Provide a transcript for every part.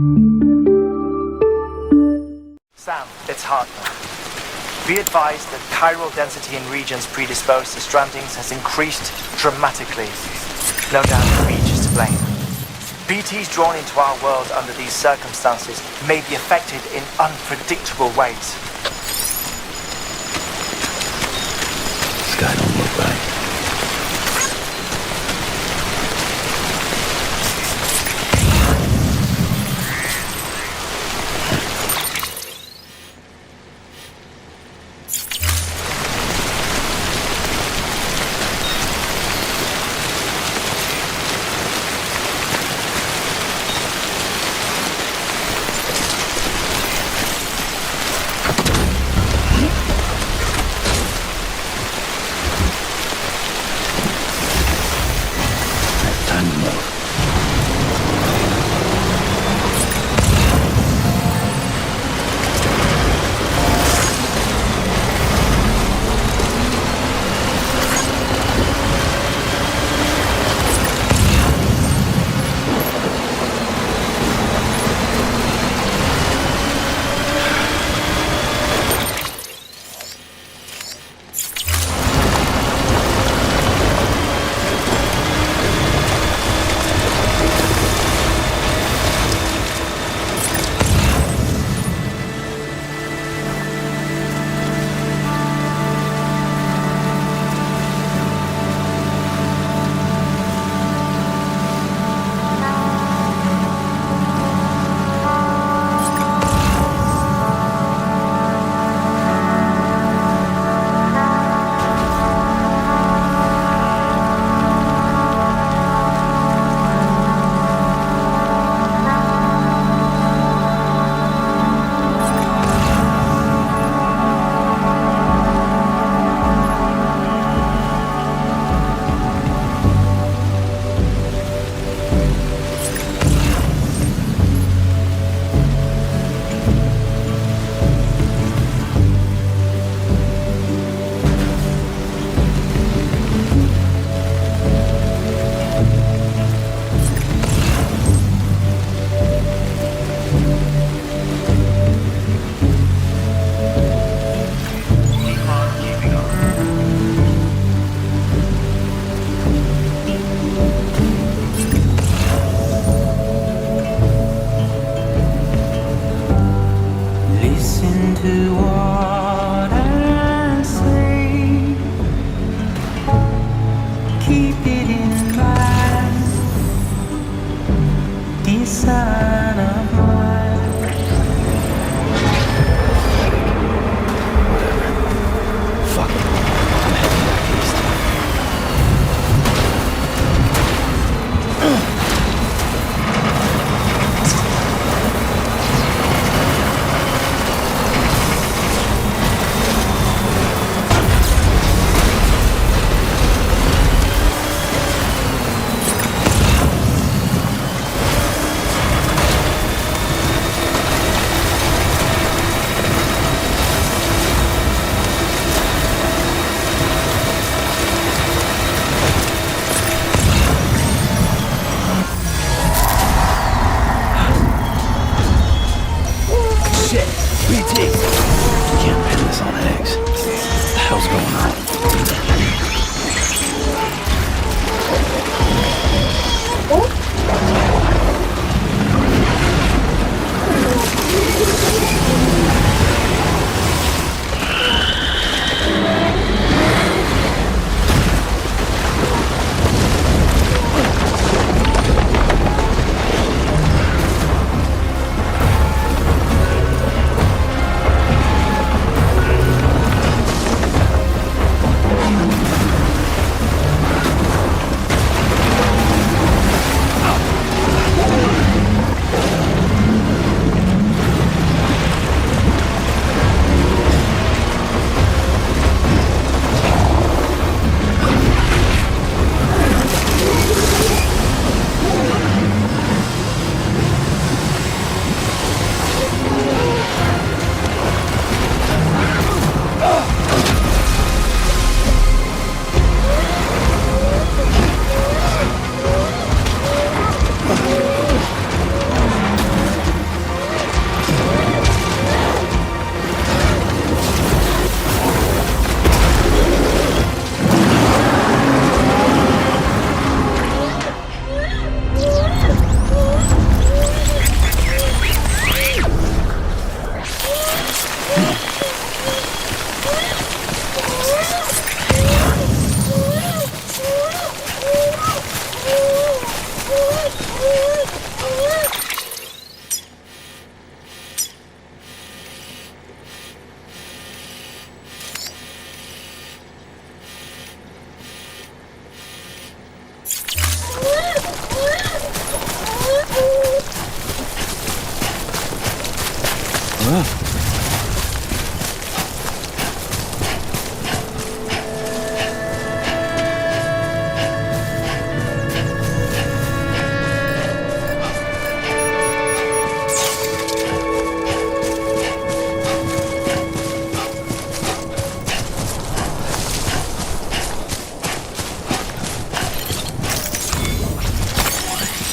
Sam, it's Hartman. Be advised that chiral density in regions predisposed to strandings has increased dramatically. No doubt the beach is to blame. BTs drawn into our world under these circumstances may be affected in unpredictable ways. Sky don't look right.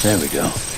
There we go.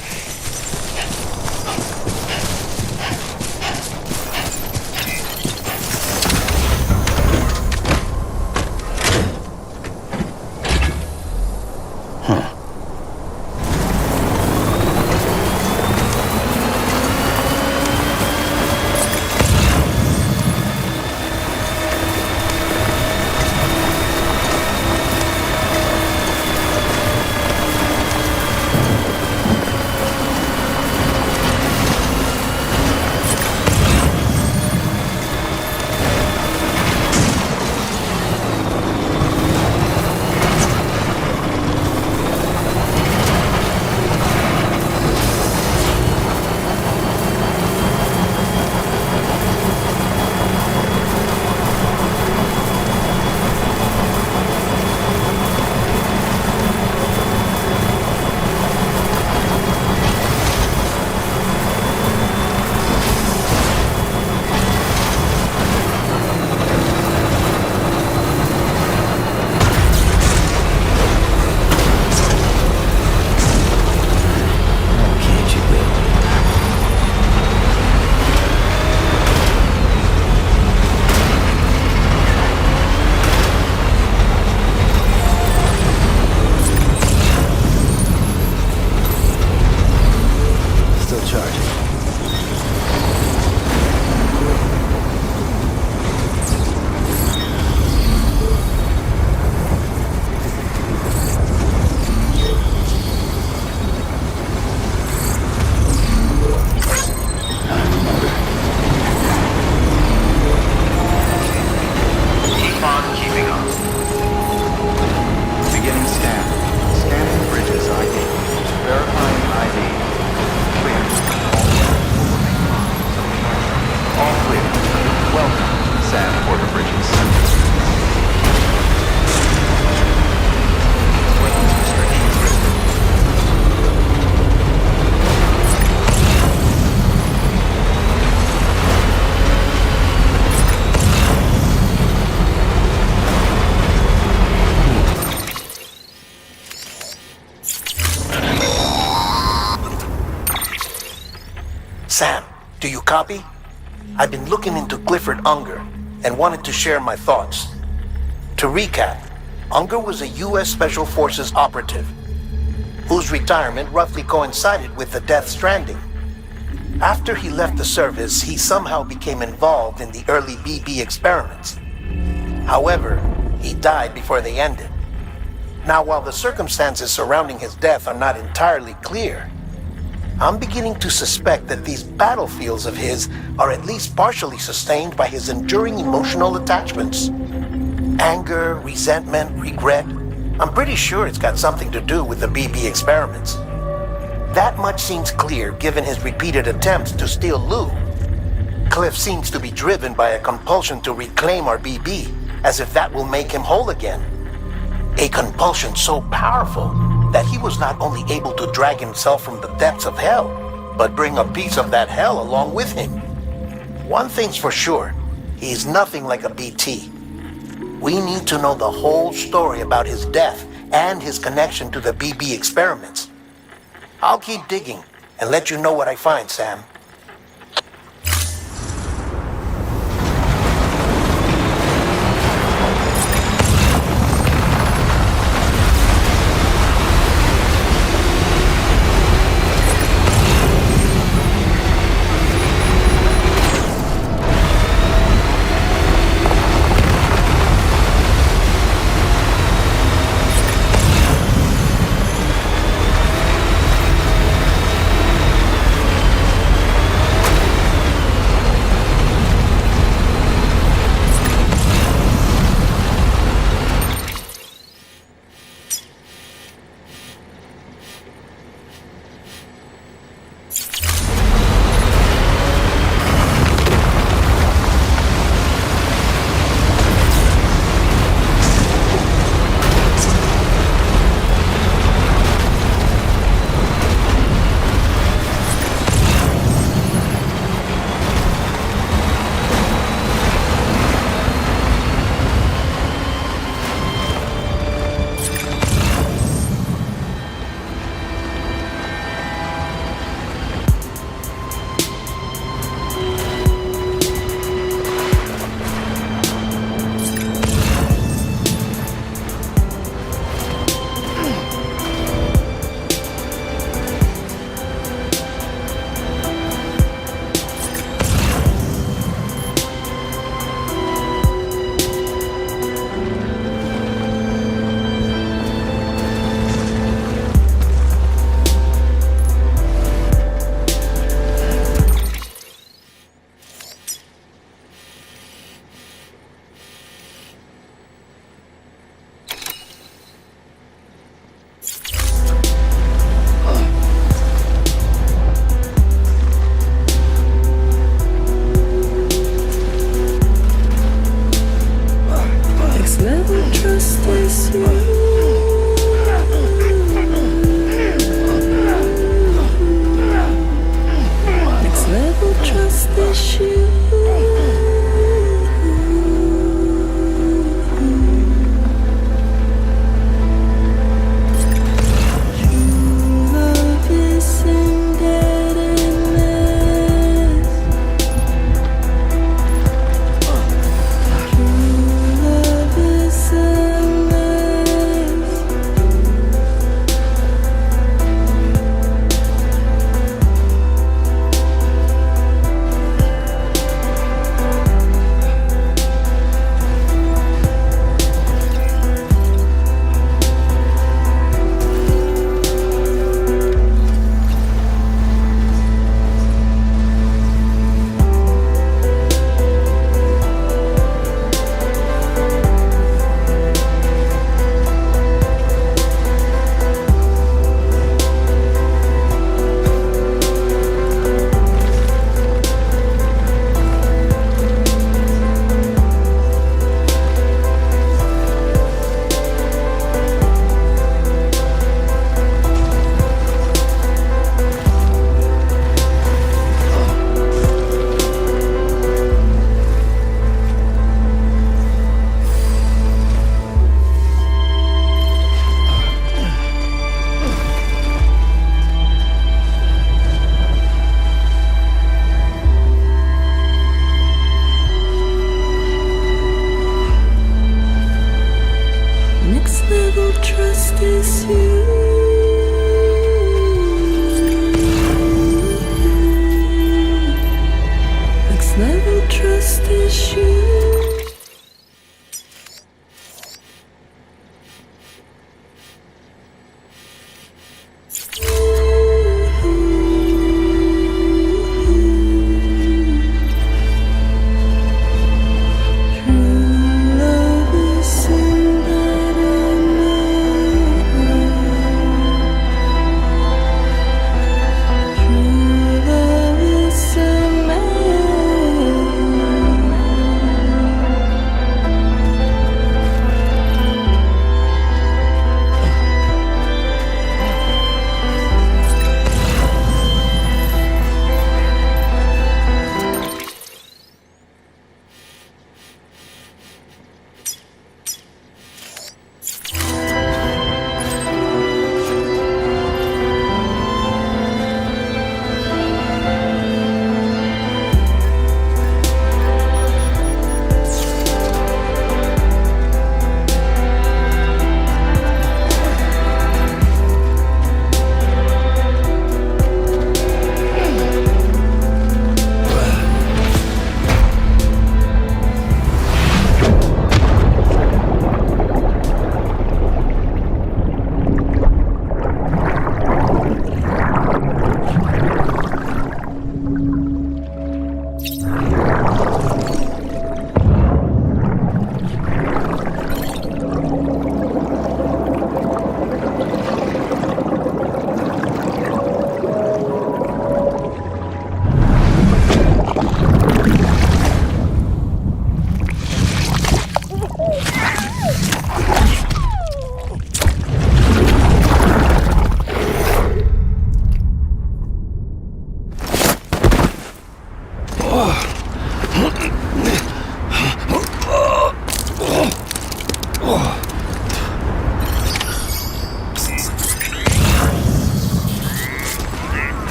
Sam, do you copy? I've been looking into Clifford Unger and wanted to share my thoughts. To recap, Unger was a U.S. Special Forces operative whose retirement roughly coincided with the Death Stranding. After he left the service, he somehow became involved in the early BB experiments. However, he died before they ended. Now, while the circumstances surrounding his death are not entirely clear, I'm beginning to suspect that these battlefields of his are at least partially sustained by his enduring emotional attachments. Anger, resentment, regret. I'm pretty sure it's got something to do with the BB experiments. That much seems clear given his repeated attempts to steal Lou. Cliff seems to be driven by a compulsion to reclaim our BB, as if that will make him whole again. A compulsion so powerful that he was not only able to drag himself from the depths of hell, but bring a piece of that hell along with him. One thing's for sure, he's nothing like a BT. We need to know the whole story about his death and his connection to the BB experiments. I'll keep digging and let you know what I find, Sam.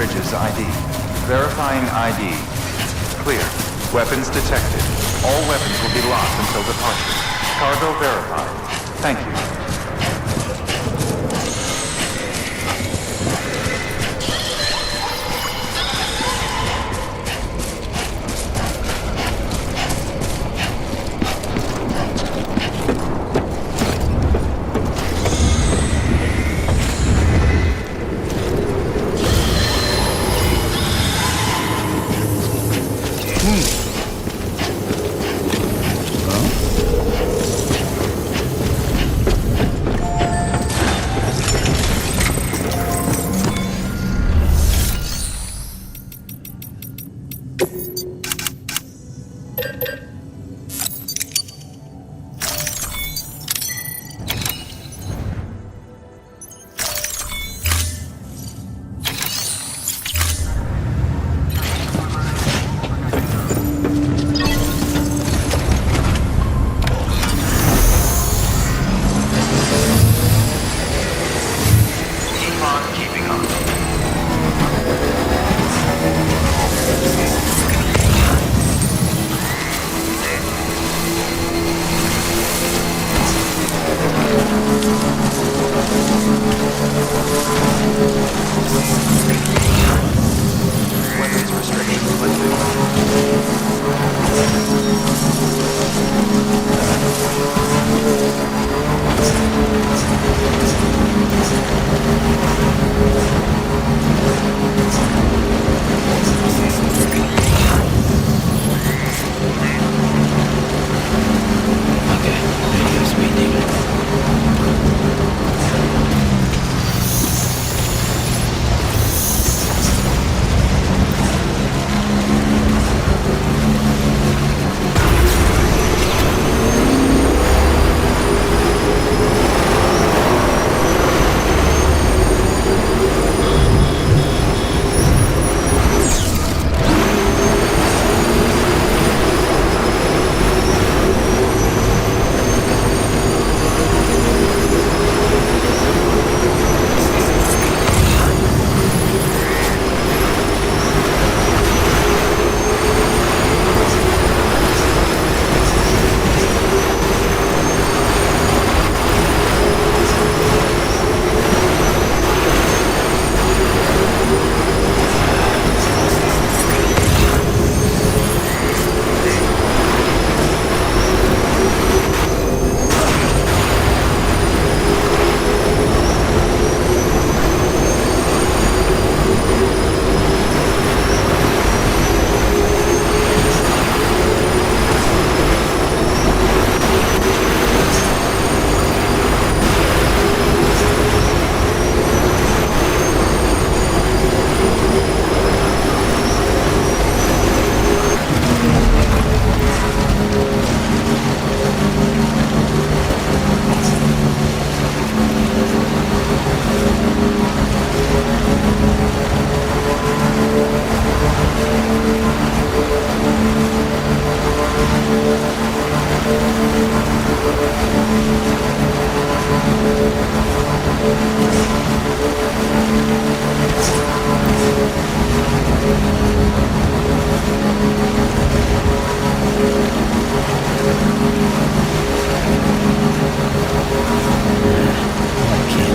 Bridges ID. Verifying ID. Clear. Weapons detected. All weapons will be locked until departure. Cargo verified. Thank you. Can't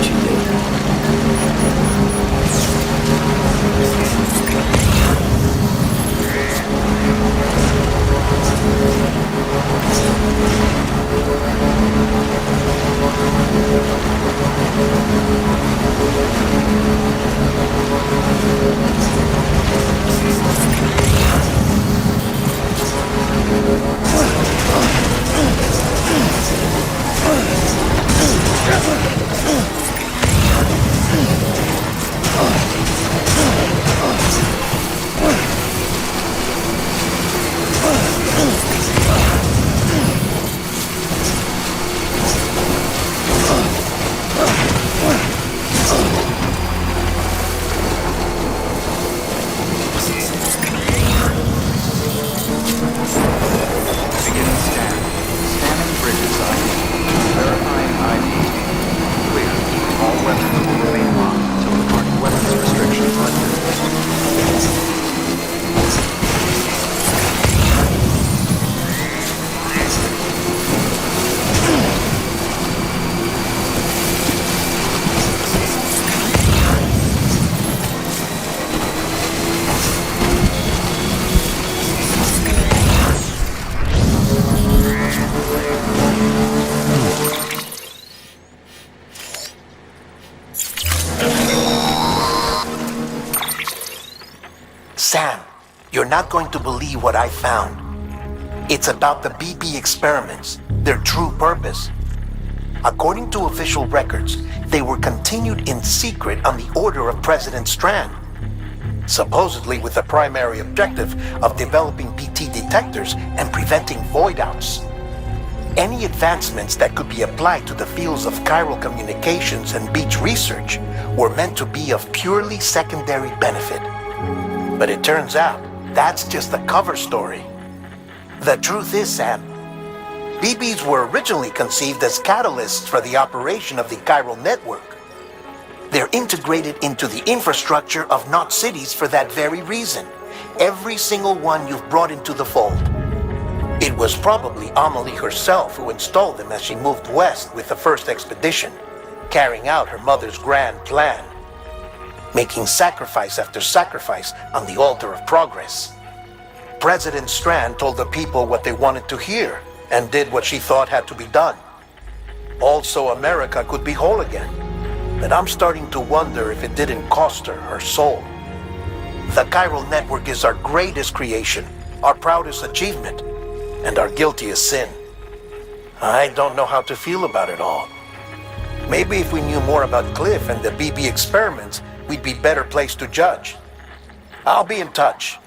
you do it? Beginning scan. Scanning bridges ID. Verifying ID. Clear. All weapons will remain locked until the party weapons restrictions lifted. Sam, you're not going to believe what I found. It's about the BB experiments, their true purpose. According to official records, they were continued in secret on the order of President Strand, supposedly with the primary objective of developing BT detectors and preventing void-outs. Any advancements that could be applied to the fields of chiral communications and beach research were meant to be of purely secondary benefit. But it turns out, that's just the cover story. The truth is, Sam, BBs were originally conceived as catalysts for the operation of the chiral network. They're integrated into the infrastructure of not cities for that very reason. Every single one you've brought into the fold. It was probably Amelie herself who installed them as she moved west with the first expedition, carrying out her mother's grand plan, making sacrifice after sacrifice on the altar of progress. President Strand told the people what they wanted to hear and did what she thought had to be done. Also, America could be whole again. But I'm starting to wonder if it didn't cost her soul. The chiral network is our greatest creation, our proudest achievement, and our guiltiest sin. I don't know how to feel about it all. Maybe if we knew more about Cliff and the BB experiments, we'd be better placed to judge. I'll be in touch.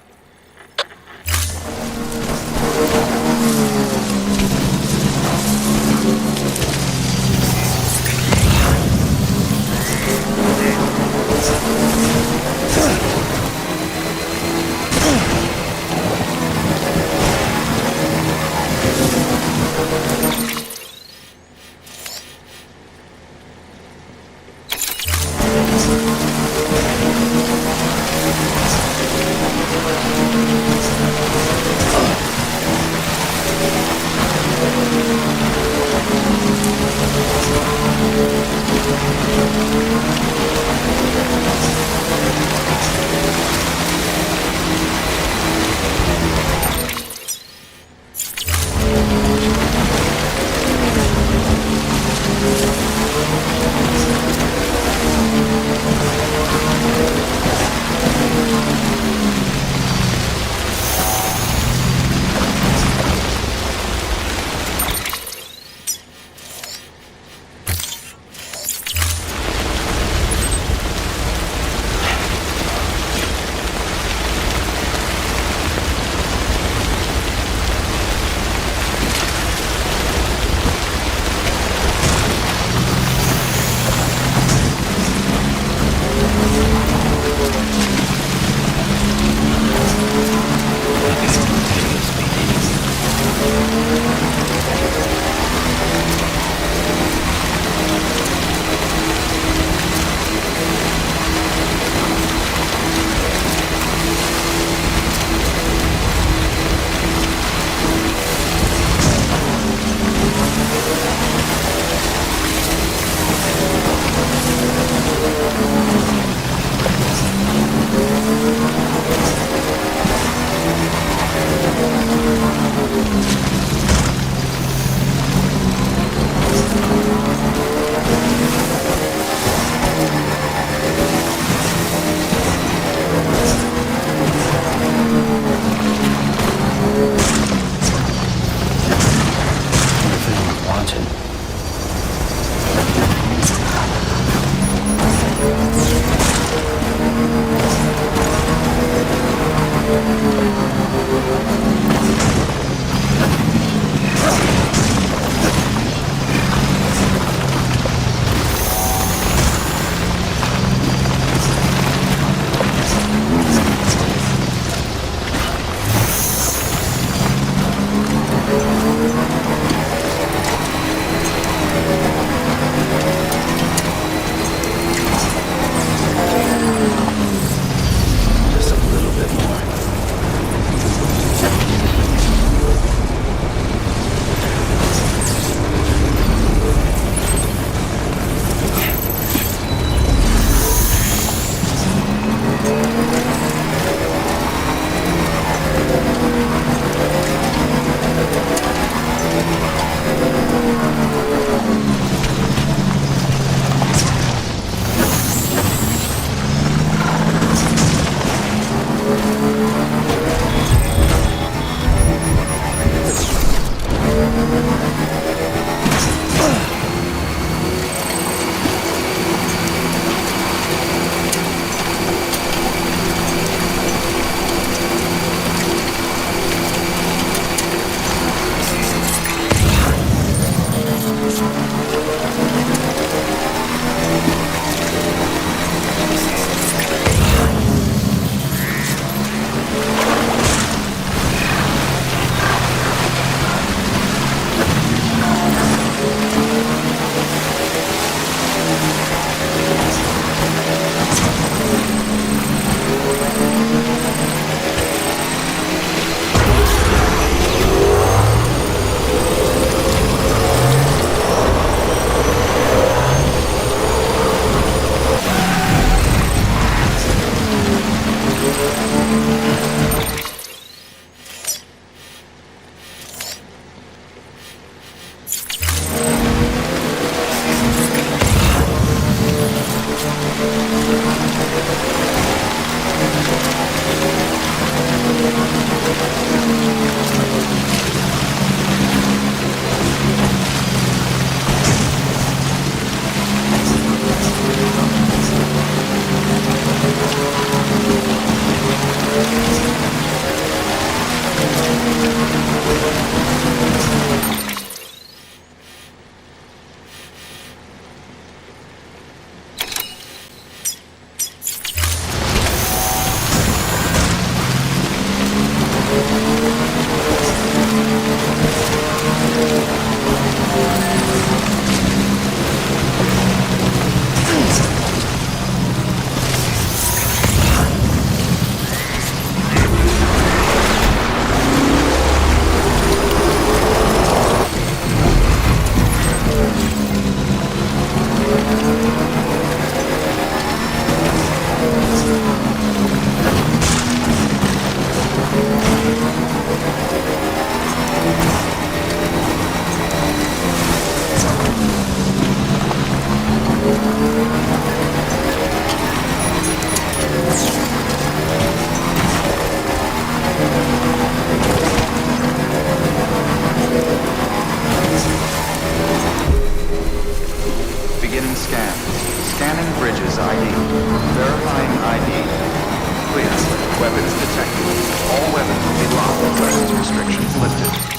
detected. All weapons will be locked and weapons restrictions lifted.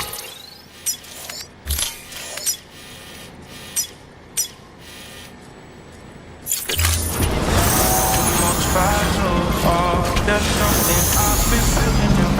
There's something I've been feeling in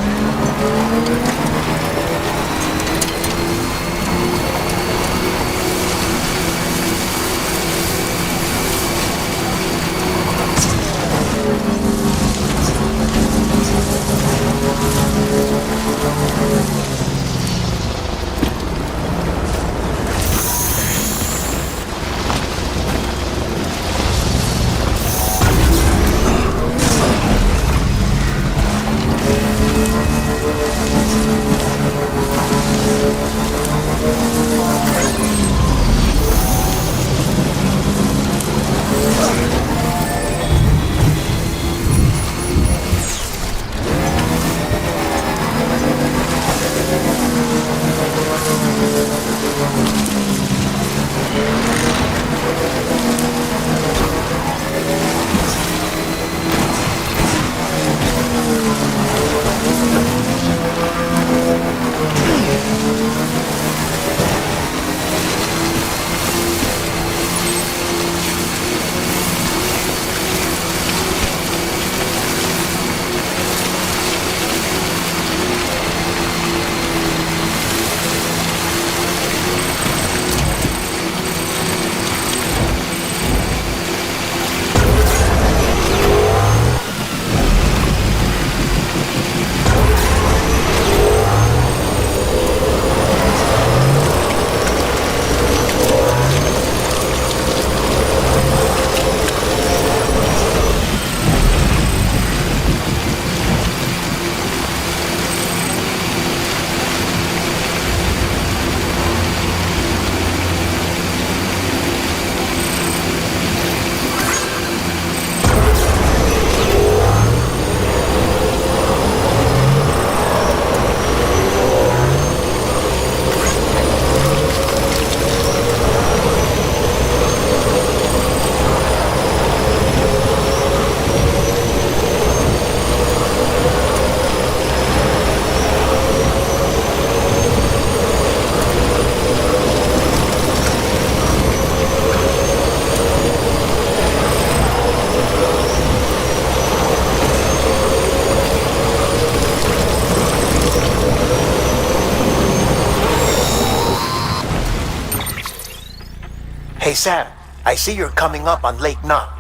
Hey Sam, I see you're coming up on Lake Knot.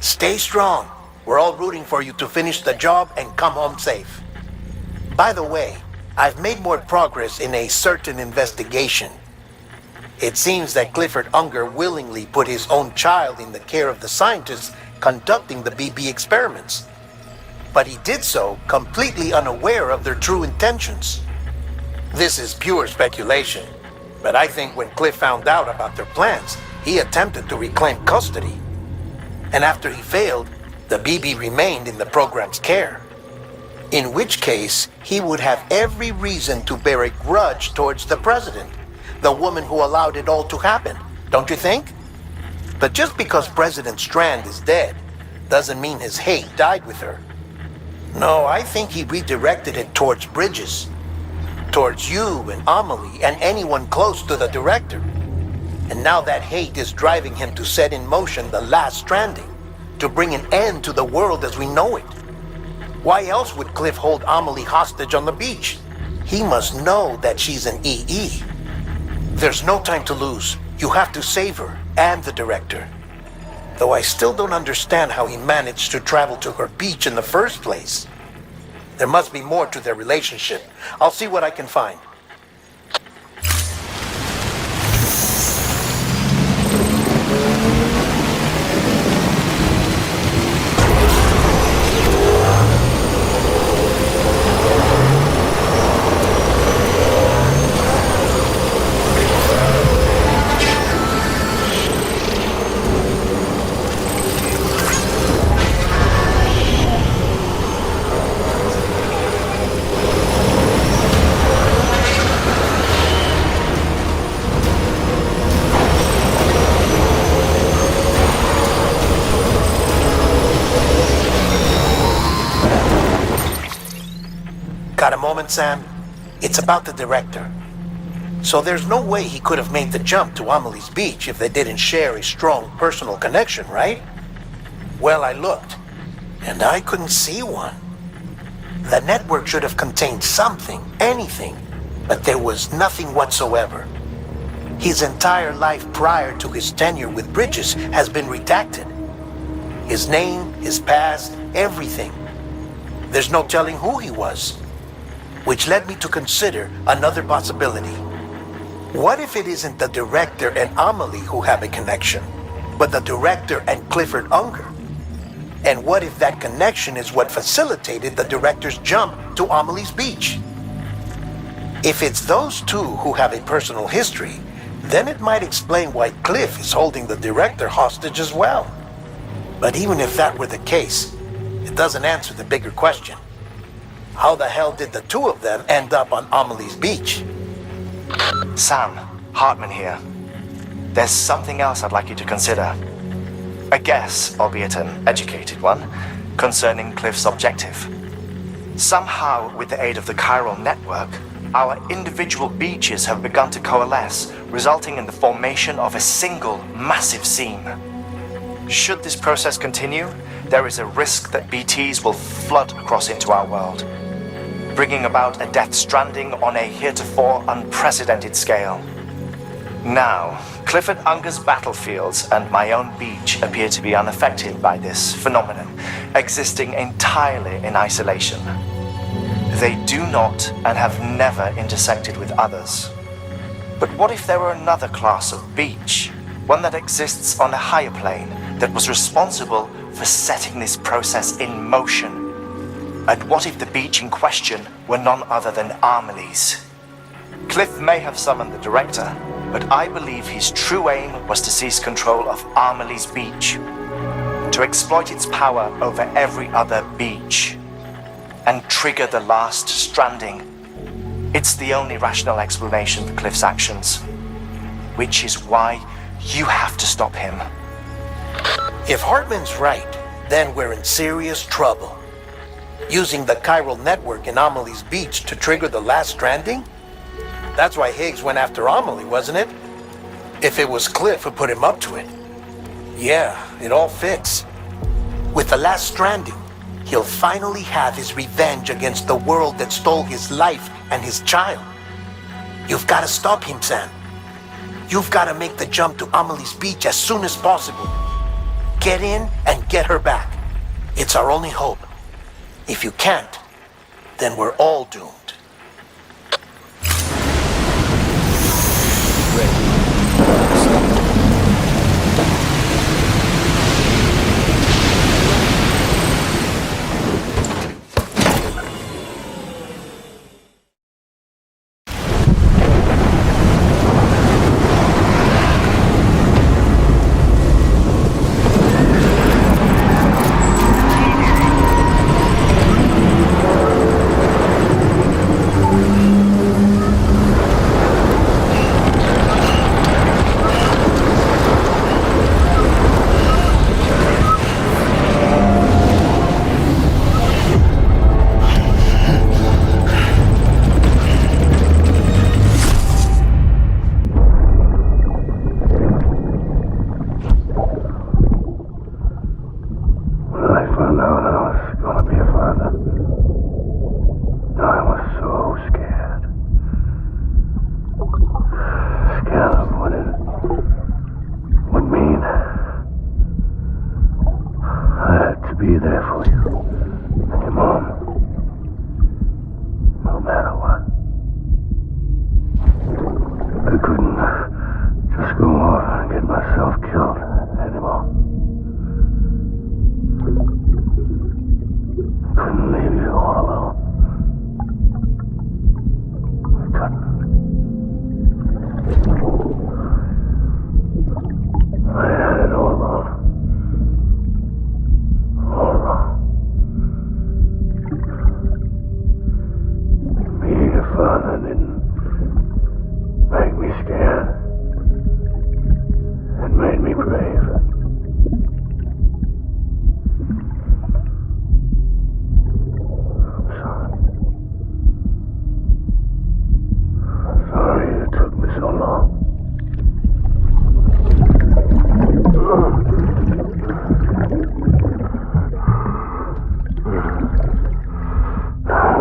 Stay strong. We're all rooting for you to finish the job and come home safe. By the way, I've made more progress in a certain investigation. It seems that Clifford Unger willingly put his own child in the care of the scientists conducting the BB experiments. But he did so completely unaware of their true intentions. This is pure speculation, but I think when Cliff found out about their plans, he attempted to reclaim custody. And after he failed, the BB remained in the program's care. In which case, he would have every reason to bear a grudge towards the president, the woman who allowed it all to happen, don't you think? But just because President Strand is dead, doesn't mean his hate died with her. No, I think he redirected it towards Bridges, towards you and Amelie and anyone close to the director. And now that hate is driving him to set in motion the last Stranding, to bring an end to the world as we know it. Why else would Cliff hold Amelie hostage on the beach? He must know that she's an EE. There's no time to lose. You have to save her and the director. Though I still don't understand how he managed to travel to her beach in the first place. There must be more to their relationship. I'll see what I can find. Got a moment, Sam? It's about the director. So there's no way he could have made the jump to Amelie's Beach if they didn't share a strong personal connection, right? Well, I looked, and I couldn't see one. The network should have contained something, anything, but there was nothing whatsoever. His entire life prior to his tenure with Bridges has been redacted. His name, his past, everything. There's no telling who he was. Which led me to consider another possibility. What if it isn't the director and Amelie who have a connection, but the director and Clifford Unger? And what if that connection is what facilitated the director's jump to Amelie's Beach? If it's those two who have a personal history, then it might explain why Cliff is holding the director hostage as well. But even if that were the case, it doesn't answer the bigger question. How the hell did the two of them end up on Amelie's Beach? Sam, Hartman here. There's something else I'd like you to consider. A guess, albeit an educated one, concerning Cliff's objective. Somehow, with the aid of the chiral network, our individual beaches have begun to coalesce, resulting in the formation of a single massive seam. Should this process continue, there is a risk that BTs will flood across into our world, bringing about a death stranding on a heretofore unprecedented scale. Now, Clifford Unger's battlefields and my own beach appear to be unaffected by this phenomenon, existing entirely in isolation. They do not and have never intersected with others. But what if there were another class of beach, one that exists on a higher plane, that was responsible for setting this process in motion? And what if the beach in question were none other than Amelie's? Cliff may have summoned the director, but I believe his true aim was to seize control of Amelie's Beach, to exploit its power over every other beach, and trigger the last stranding. It's the only rational explanation for Cliff's actions, which is why you have to stop him. If Hartman's right, then we're in serious trouble. Using the chiral network in Amelie's Beach to trigger the last stranding? That's why Higgs went after Amelie, wasn't it? If it was Cliff who put him up to it. Yeah, it all fits. With the last stranding, he'll finally have his revenge against the world that stole his life and his child. You've got to stop him, Sam. You've got to make the jump to Amelie's Beach as soon as possible. Get in and get her back. It's our only hope. If you can't, then we're all doomed.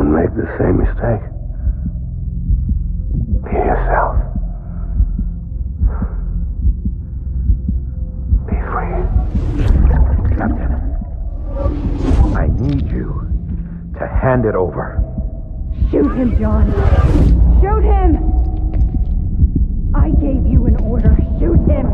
Don't make the same mistake. Be yourself. Be free. Captain, I need you to hand it over. Shoot him, John. Shoot him! I gave you an order. Shoot him!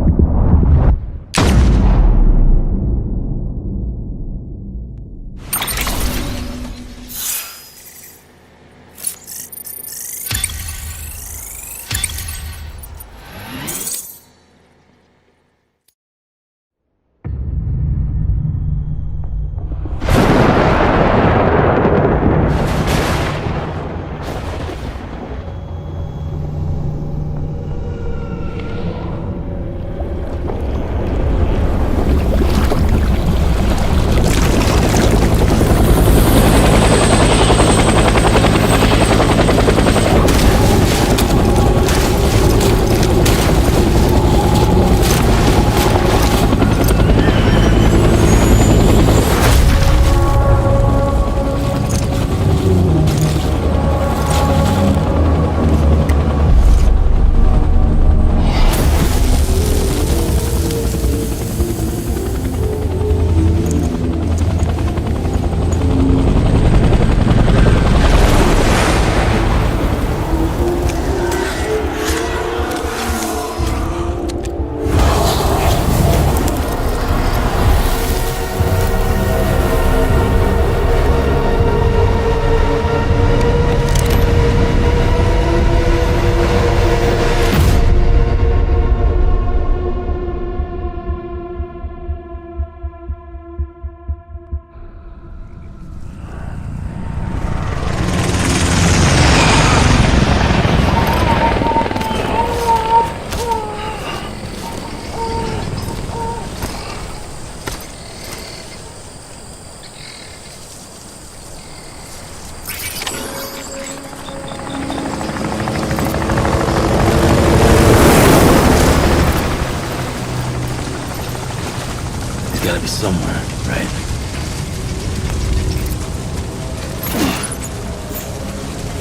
Gotta be somewhere, right?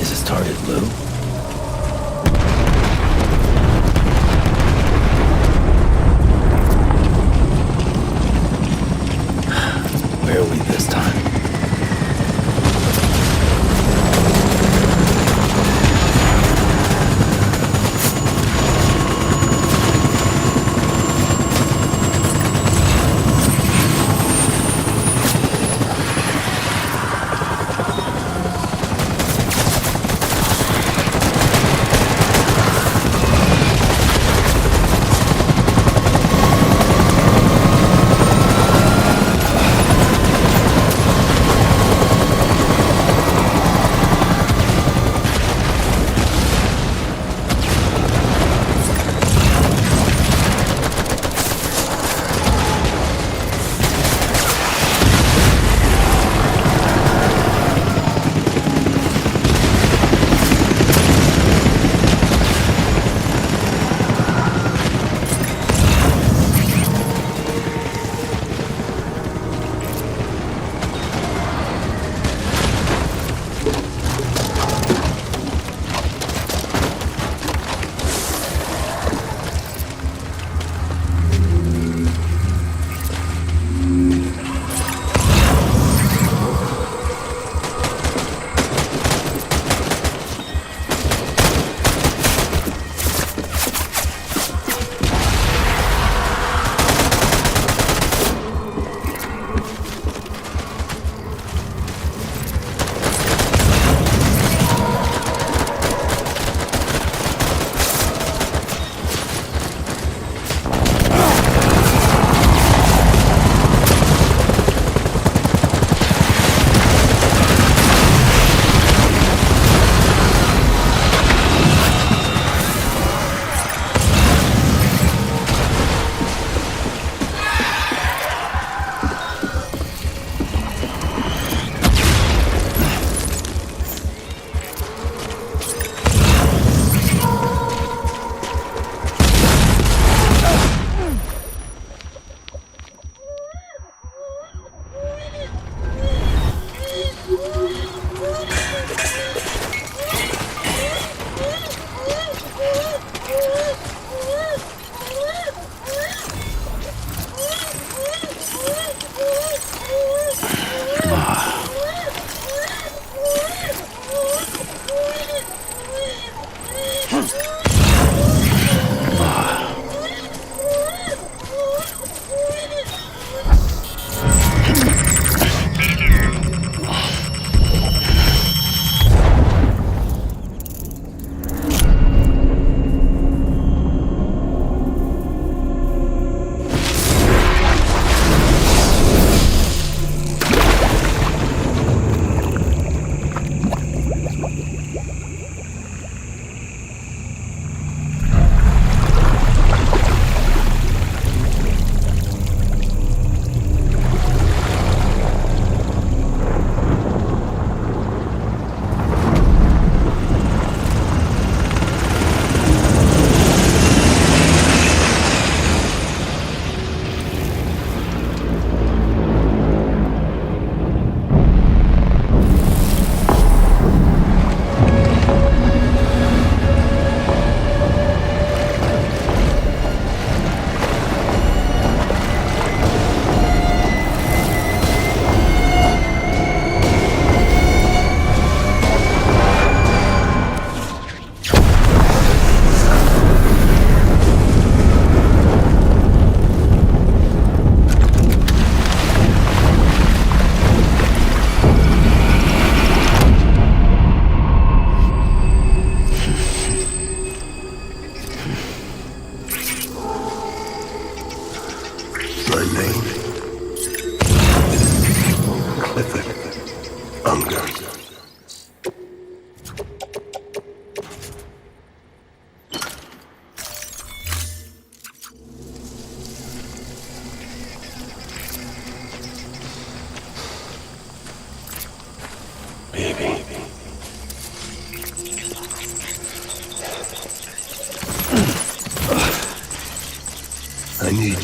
Is his target blue? Where are we this time?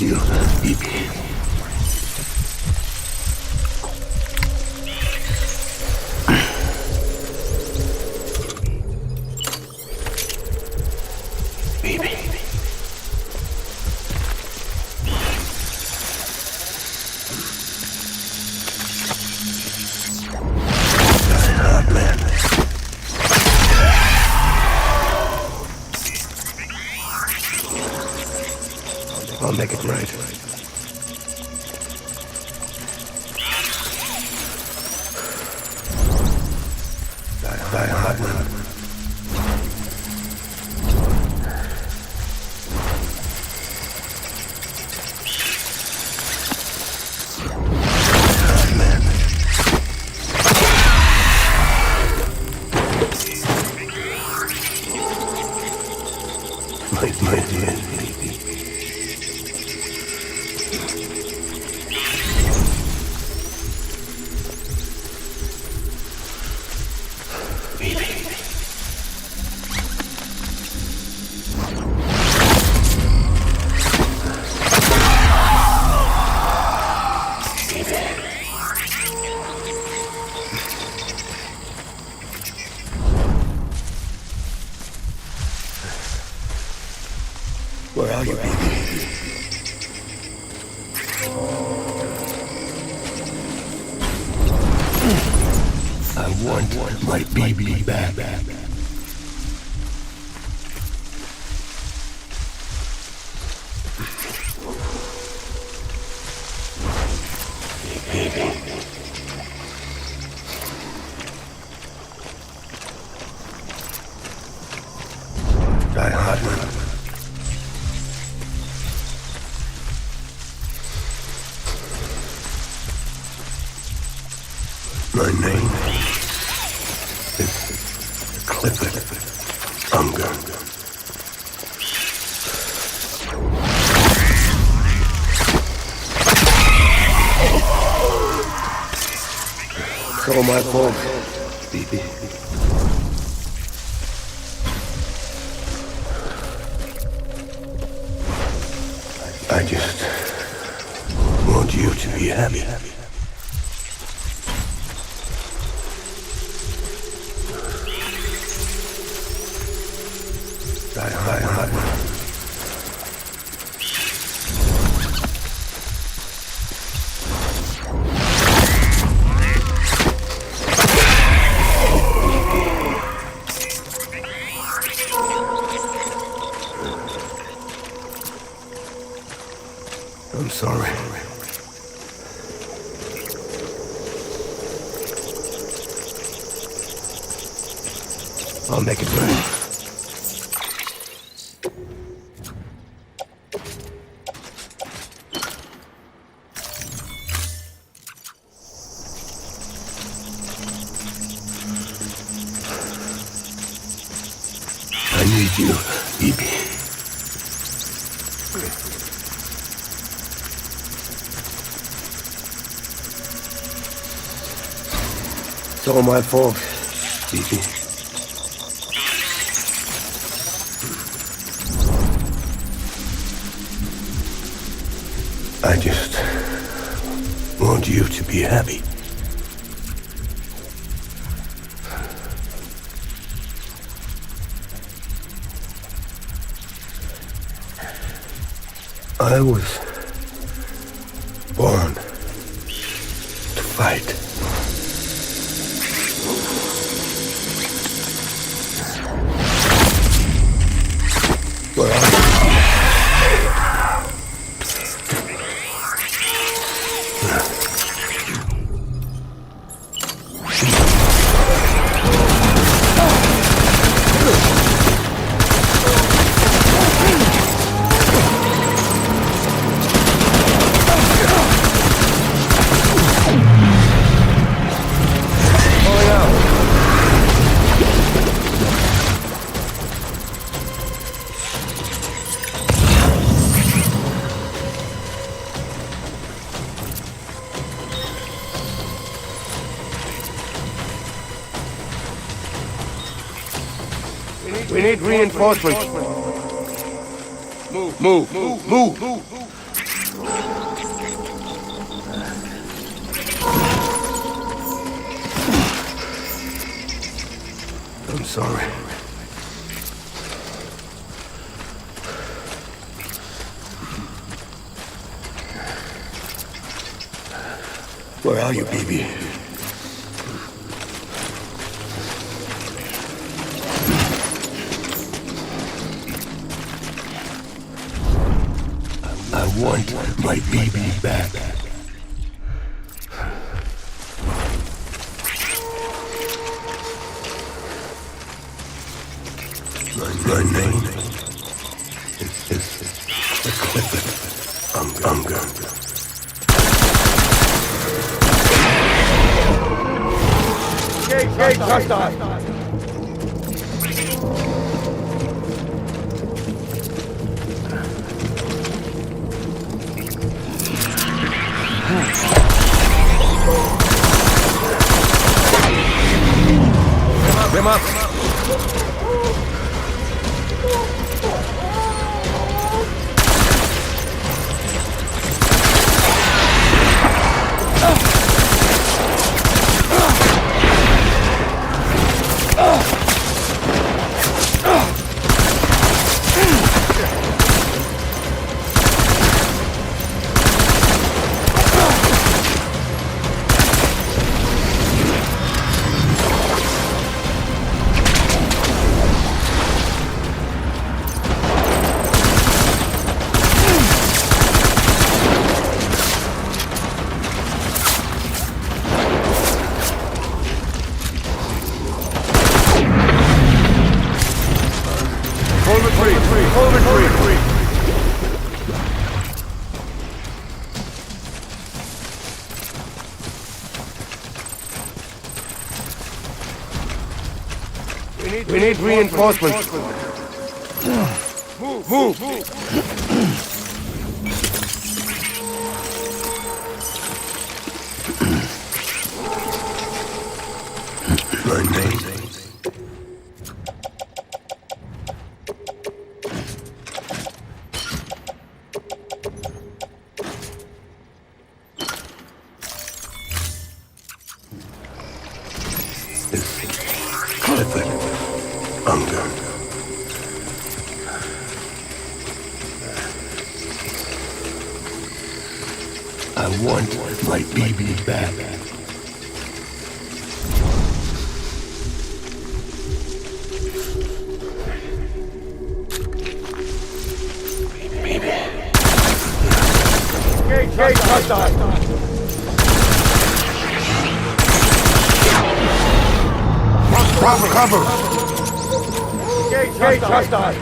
you, BB. I'll make it right. Die hard, man. My man, baby. Where are you, baby? I want my baby back. Baby. Die hard, man. My name is Clifford Unger. It's all my fault, baby. I just want you to be happy. Die hard. I'm sorry. I'll make it right. I need you, baby. It's all my fault, baby. I just want you to be happy. I was born to fight. Where are you? We need reinforcements. Move. I'm sorry. Where are you, baby? I want my baby back. My name is Clifford Unger. Gate, hostile! Rim up! We need reinforcements. Move! My name is Clifford Unger. I want my baby back. Gate, hostile! Cover! Gate, hostile!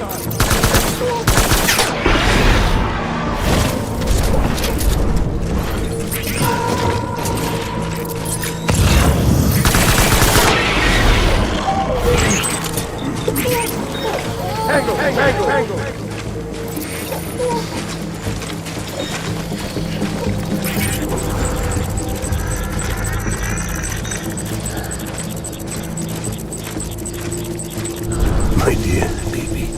Tango! My dear baby.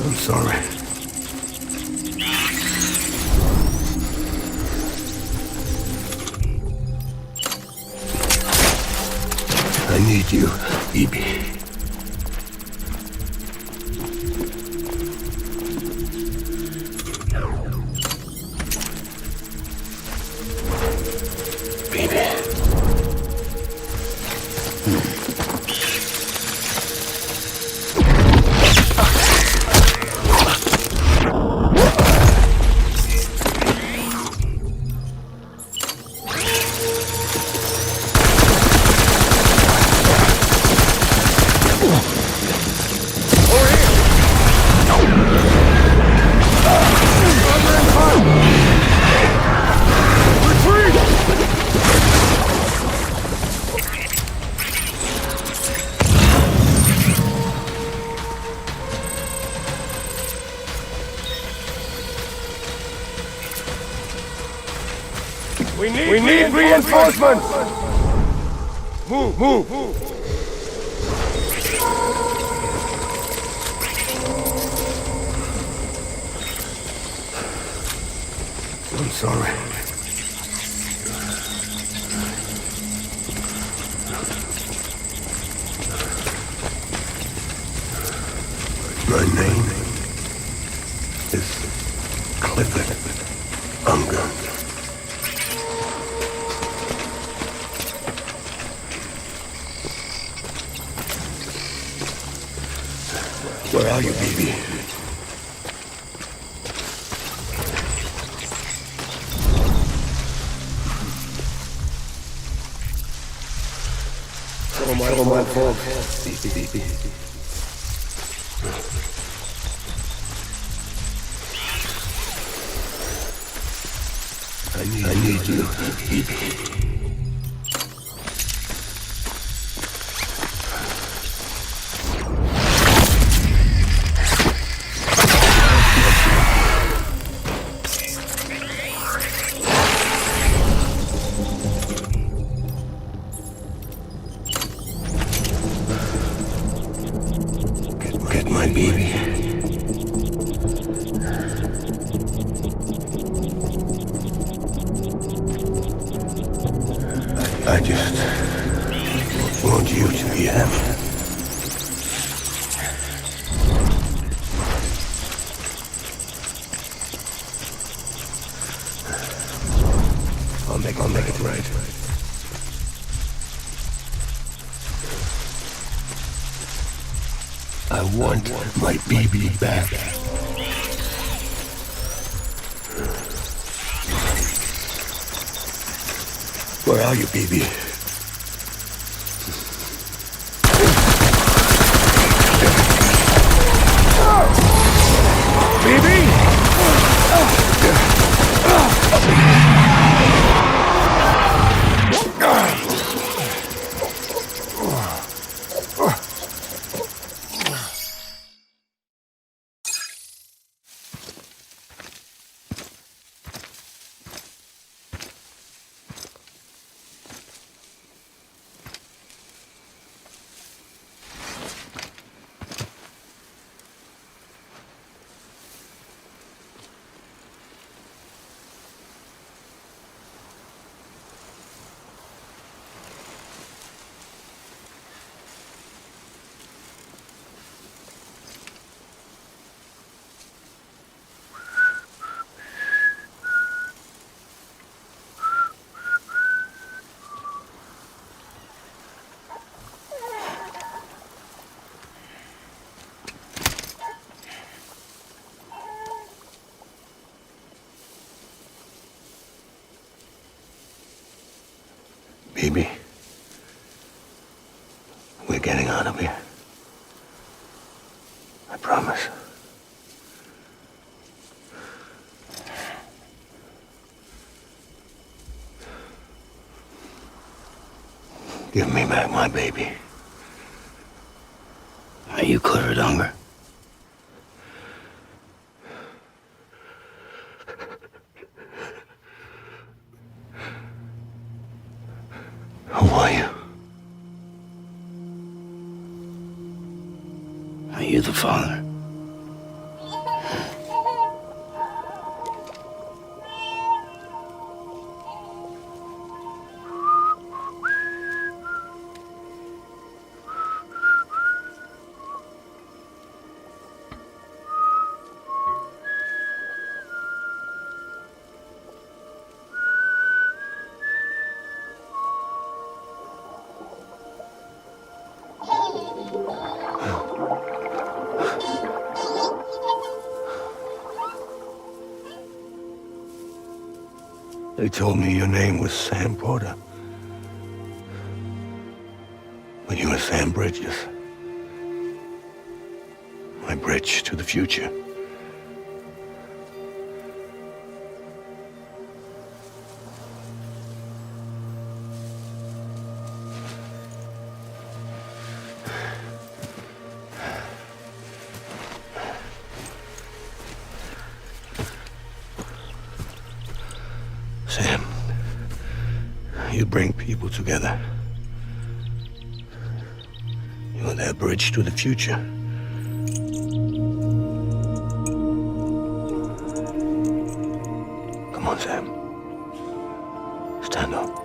I'm sorry. I need you, baby. We need reinforcements! Move! I'm sorry. My name is Clifford Unger. Where are you, baby? All my fault. Baby. I need you, baby. Get my baby. I just want you to be happy. I'll make it right. I want my baby back. Where are you, baby? Baby, we're getting out of here. I promise. Give me back my baby. Are you Clifford Unger? Who are you? Are you the father? They told me your name was Sam Porter. But you were Sam Bridges. My bridge to the future. Sam, you bring people together. You're their bridge to the future. Come on, Sam. Stand up.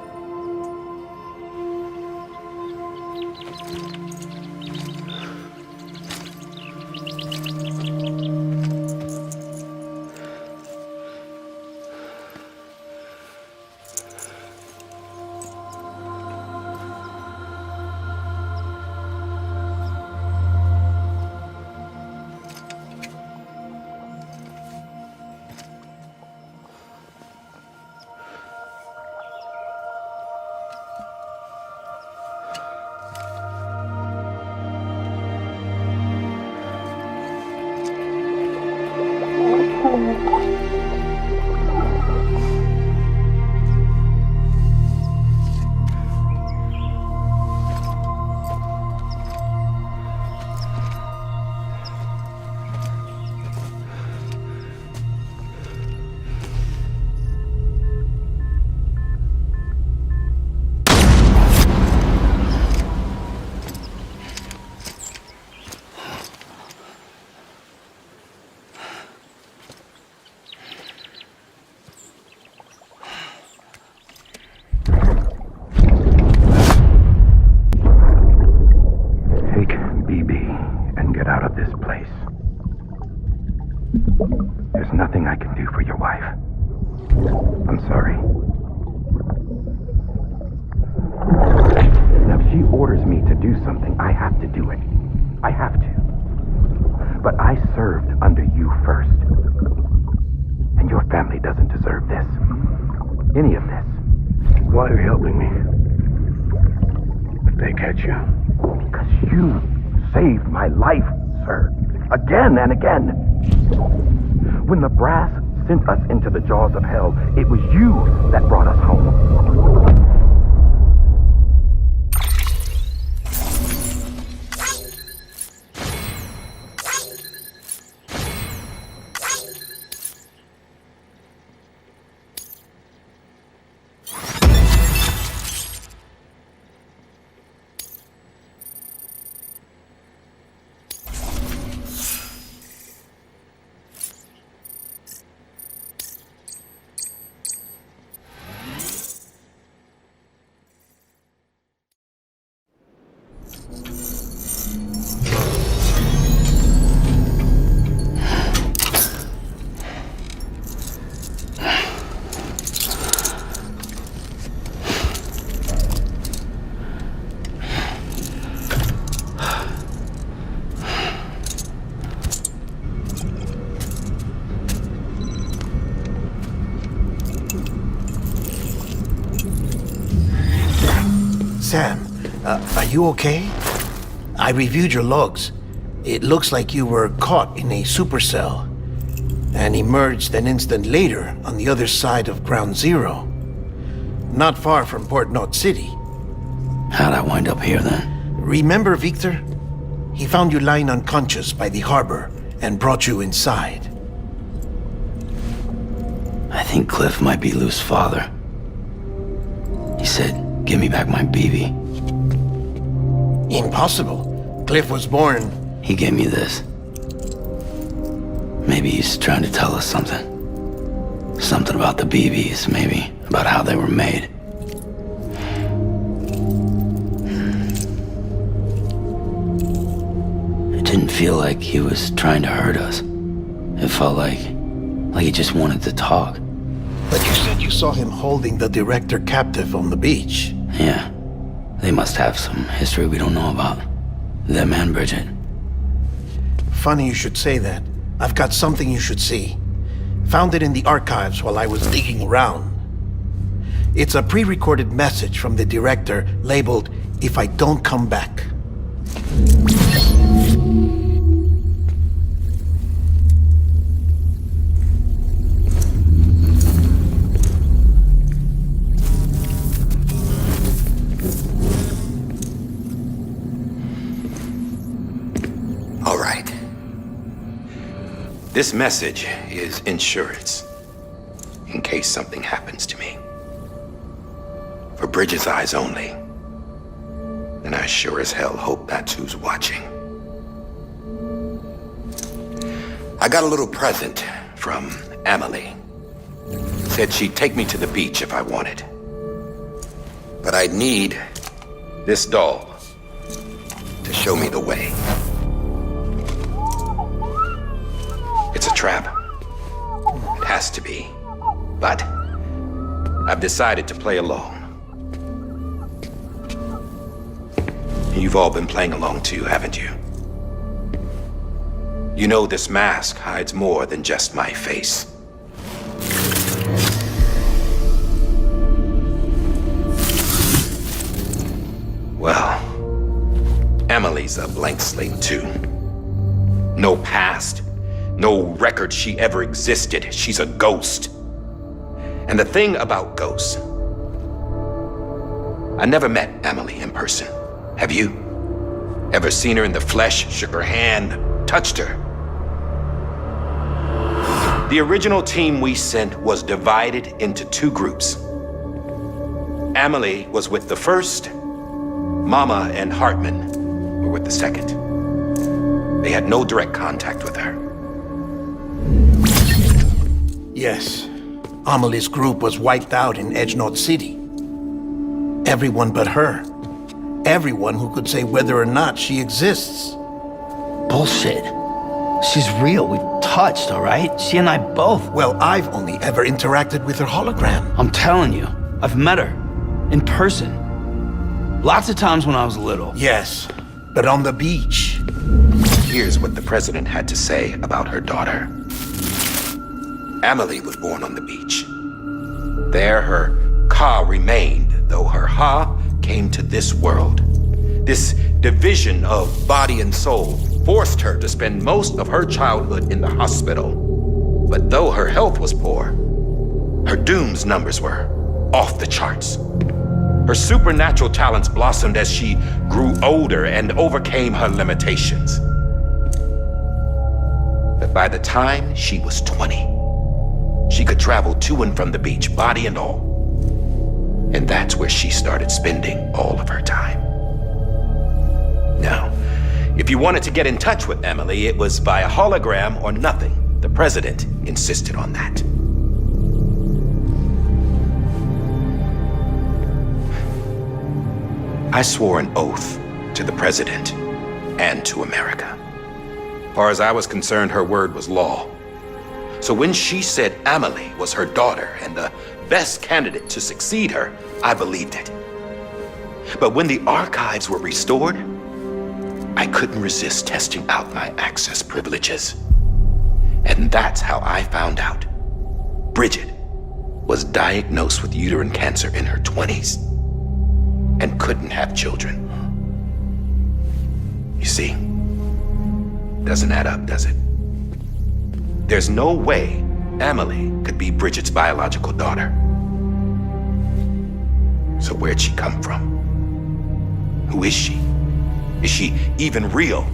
There's nothing I can do for your wife. I'm sorry. Now, if she orders me to do something, I have to do it. I have to. But I served under you first. And your family doesn't deserve this. Any of this. Why are you helping me? If they catch you. Because you saved my life, sir. Again and again. When the brass sent us into the jaws of hell, it was you that brought us home. Sam, are you okay? I reviewed your logs. It looks like you were caught in a supercell and emerged an instant later on the other side of Ground Zero. Not far from Port Knot City. How'd I wind up here then? Remember Victor? He found you lying unconscious by the harbor and brought you inside. I think Cliff might be Lou's father. He said, "Give me back my BB." Impossible. Cliff was born... He gave me this. Maybe he's trying to tell us something. Something about the BBs, maybe. About how they were made. It didn't feel like he was trying to hurt us. It felt like he just wanted to talk. But you said you saw him holding the director captive on the beach. Yeah. They must have some history we don't know about. Them and Bridget. Funny you should say that. I've got something you should see. Found it in the archives while I was digging around. It's a pre-recorded message from the director labeled, "If I don't come back." All right. This message is insurance, in case something happens to me. For Bridget's eyes only. And I sure as hell hope that's who's watching. I got a little present from Emily. Said she'd take me to the beach if I wanted. But I need this doll to show me the way. It's a trap. It has to be. But I've decided to play along. You've all been playing along too, haven't you? You know this mask hides more than just my face. Well, Emily's a blank slate too. No past, no record she ever existed. She's a ghost. And the thing about ghosts, I never met Emily in person. Have you? Ever seen her in the flesh, shook her hand, touched her? The original team we sent was divided into two groups. Emily was with the first. Mama and Hartman were with the second. They had no direct contact with her. Yes. Amelie's group was wiped out in Edgenorth City. Everyone but her. Everyone who could say whether or not she exists. Bullshit. She's real. We've touched, all right? She and I both. Well, I've only ever interacted with her hologram. I'm telling you, I've met her. In person. Lots of times when I was little. Yes, but on the beach. Here's what the president had to say about her daughter. Emily was born on the beach. There her Ka remained, though her Ha came to this world. This division of body and soul forced her to spend most of her childhood in the hospital. But though her health was poor, her Doom's numbers were off the charts. Her supernatural talents blossomed as she grew older and overcame her limitations. But by the time she was 20, she could travel to and from the beach, body and all. And that's where she started spending all of her time. Now, if you wanted to get in touch with Emily, it was via hologram or nothing. The president insisted on that. I swore an oath to the president and to America. As far as I was concerned, her word was law. So when she said Emily was her daughter and the best candidate to succeed her, I believed it. But when the archives were restored, I couldn't resist testing out my access privileges. And that's how I found out. Bridget was diagnosed with uterine cancer in her 20s and couldn't have children. You see, doesn't add up, does it? There's no way Emily could be Bridget's biological daughter. So where'd she come from? Who is she? Is she even real?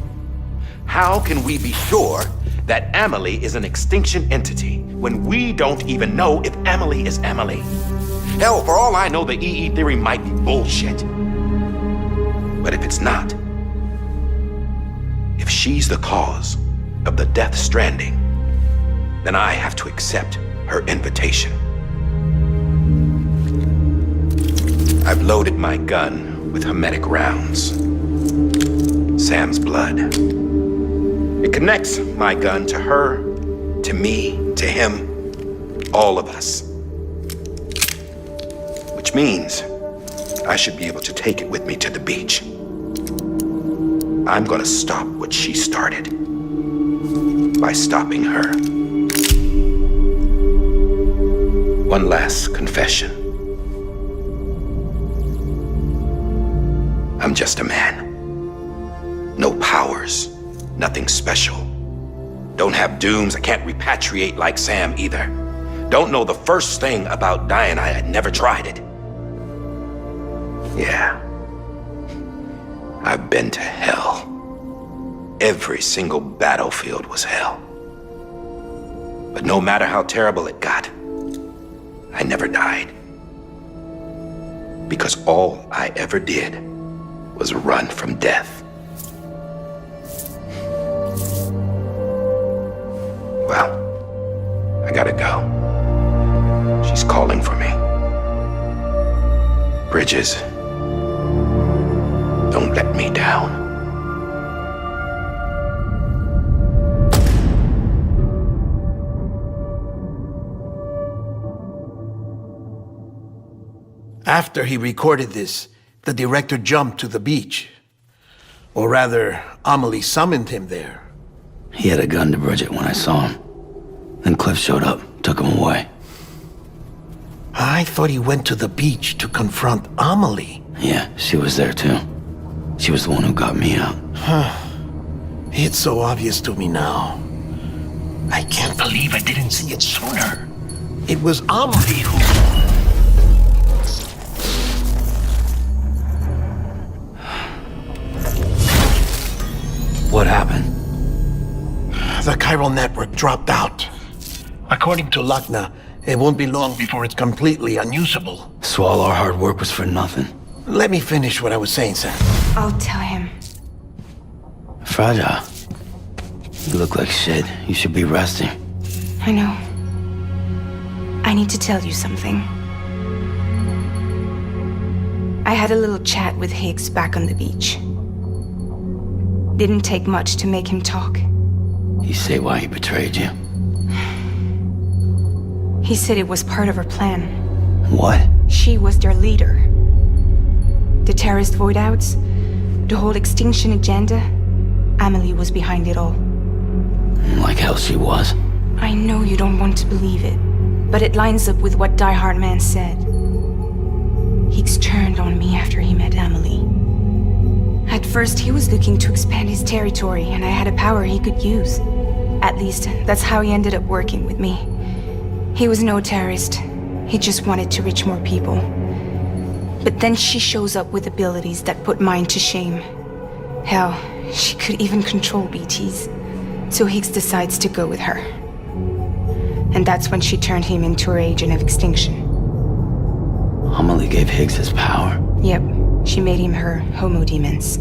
How can we be sure that Emily is an extinction entity when we don't even know if Emily is Emily? Hell, for all I know, the EE theory might be bullshit. But if it's not, if she's the cause of the death stranding, then I have to accept her invitation. I've loaded my gun with hermetic rounds. Sam's blood. It connects my gun to her, to me, to him, all of us. Which means I should be able to take it with me to the beach. I'm gonna stop what she started by stopping her. One last confession. I'm just a man. No powers, nothing special. Don't have dooms, I can't repatriate like Sam either. Don't know the first thing about dying, I had never tried it. Yeah. I've been to hell. Every single battlefield was hell. But no matter how terrible it got, I never died. Because all I ever did was run from death. Well, I gotta go. She's calling for me. Bridges, don't let me down. After he recorded this, the director jumped to the beach. Or rather, Amelie summoned him there. He had a gun to Bridget when I saw him. Then Cliff showed up, took him away. I thought he went to the beach to confront Amelie. Yeah, she was there too. She was the one who got me out. It's so obvious to me now. I can't believe I didn't see it sooner. It was Amelie who... What happened? The chiral network dropped out. According to Lakna, it won't be long before it's completely unusable. So all our hard work was for nothing. Let me finish what I was saying, Sam. I'll tell him. Fragile. You look like shit. You should be resting. I know. I need to tell you something. I had a little chat with Higgs back on the beach. Didn't take much to make him talk. You say why he betrayed you? He said it was part of her plan. What? She was their leader. The terrorist void-outs, the whole extinction agenda, Amelie was behind it all. Like hell she was. I know you don't want to believe it, but it lines up with what Die Hard Man said. Higgs turned on me after he met Amelie. At first, he was looking to expand his territory, and I had a power he could use. At least, that's how he ended up working with me. He was no terrorist. He just wanted to reach more people. But then she shows up with abilities that put mine to shame. Hell, she could even control BTs. So Higgs decides to go with her. And that's when she turned him into her agent of extinction. Amelie gave Higgs his power? Yep, she made him her homo demons.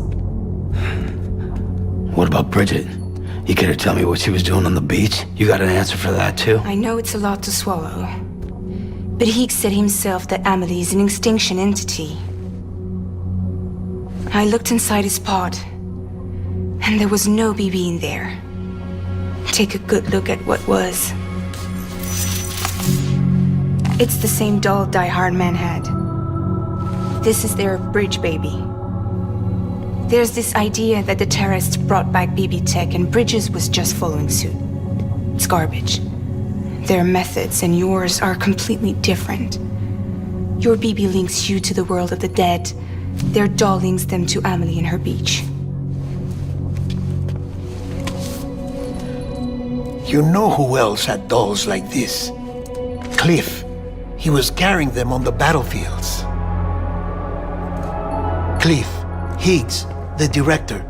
What about Bridget? You care to tell me what she was doing on the beach? You got an answer for that too? I know it's a lot to swallow. But Higgs said himself that Amelie is an extinction entity. I looked inside his pod, and there was no BB in there. Take a good look at what was. It's the same doll Die Hard Man had. This is their bridge baby. There's this idea that the terrorists brought back BB tech and Bridges was just following suit. It's garbage. Their methods and yours are completely different. Your BB links you to the world of the dead. Their doll links them to Amelie and her beach. You know who else had dolls like this? Cliff. He was carrying them on the battlefields. Cliff, Higgs, the director.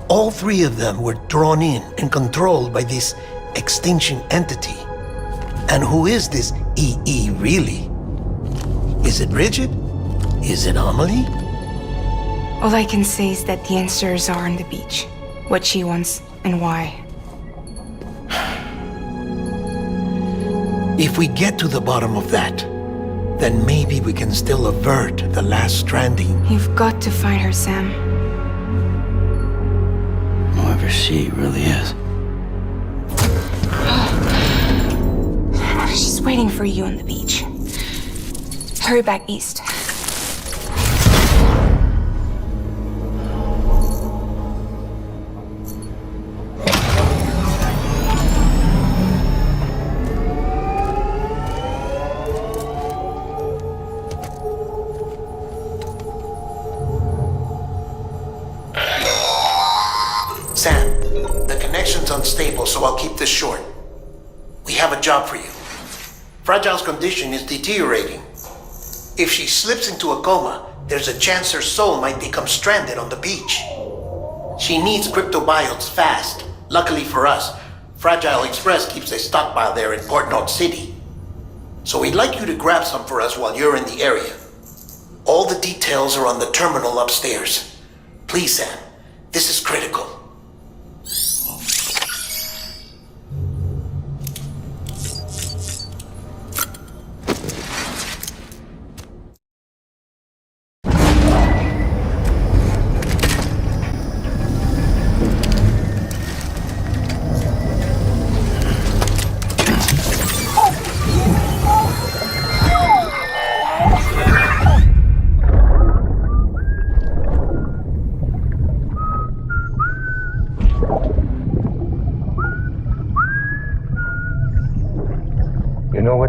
All three of them were drawn in and controlled by this extinction entity. And who is this EE really? Is it Bridget? Is it Amelie? All I can say is that the answers are on the beach. What she wants and why. If we get to the bottom of that, then maybe we can still avert the last stranding. You've got to find her, Sam. Whoever she really is. She's waiting for you on the beach. Hurry back east. Sam, the connection's unstable, so I'll keep this short. We have a job for you. Fragile's condition is deteriorating. If she slips into a coma, there's a chance her soul might become stranded on the beach. She needs cryptobiotes fast. Luckily for us, Fragile Express keeps a stockpile there in Port North City. So we'd like you to grab some for us while you're in the area. All the details are on the terminal upstairs. Please, Sam, this is critical.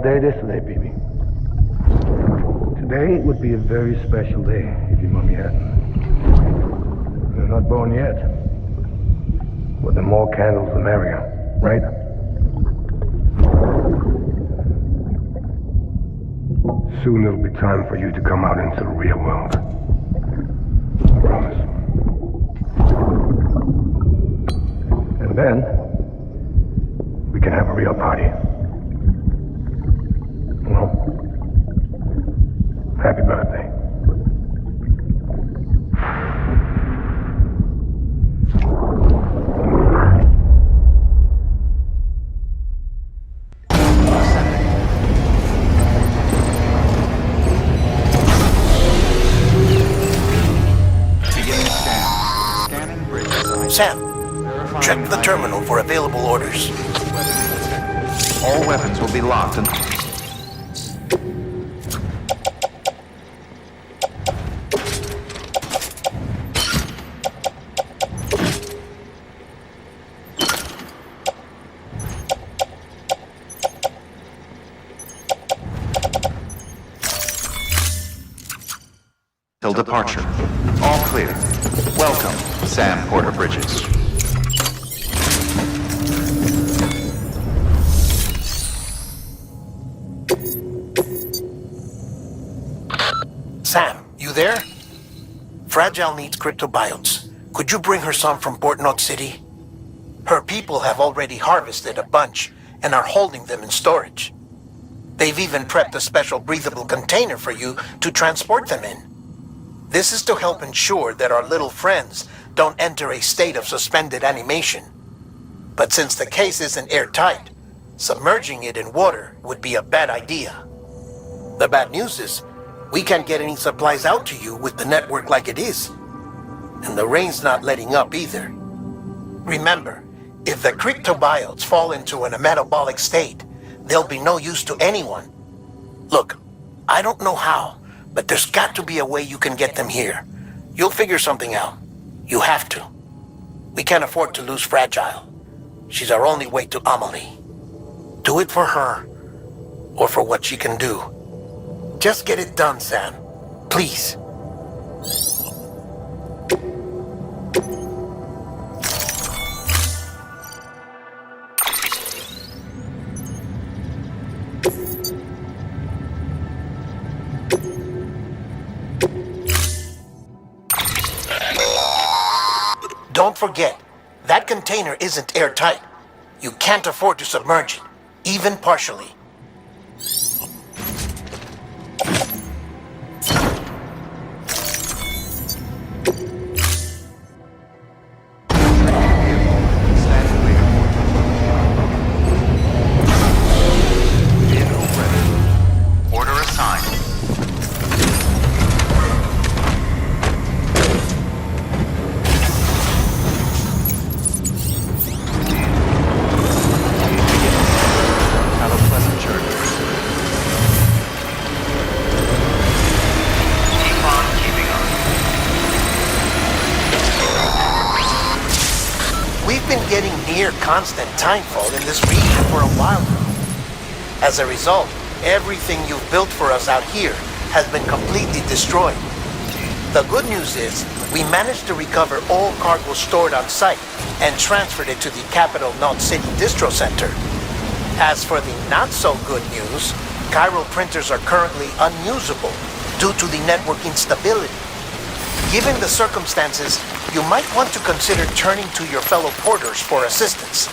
What day it is today, BB? Today would be a very special day if your mommy hadn't. You're not born yet. But the more candles, the merrier, right? Soon it'll be time for you to come out into the real world. I promise. And then, we can have a real party. Well, happy birthday. Sam, check the terminal for available orders. All weapons will be locked and... till departure. All clear. Welcome, Sam Porter Bridges. Sam, you there? Fragile needs cryptobiotes. Could you bring her some from Port Knot City? Her people have already harvested a bunch and are holding them in storage. They've even prepped a special breathable container for you to transport them in. This is to help ensure that our little friends don't enter a state of suspended animation. But since the case isn't airtight, submerging it in water would be a bad idea. The bad news is, we can't get any supplies out to you with the network like it is. And the rain's not letting up either. Remember, if the cryptobiotes fall into an metabolic state, they'll be no use to anyone. Look, I don't know how, but there's got to be a way you can get them here. You'll figure something out. You have to. We can't afford to lose Fragile. She's our only way to Amelie. Do it for her, or for what she can do. Just get it done, Sam. Please. Don't forget, that container isn't airtight. You can't afford to submerge it, even partially. Constant timefall in this region for a while now. As a result, everything you've built for us out here has been completely destroyed. The good news is, we managed to recover all cargo stored on site and transferred it to the capital Knot City Distro Center. As for the not-so-good news, chiral printers are currently unusable due to the network instability. Given the circumstances, you might want to consider turning to your fellow porters for assistance.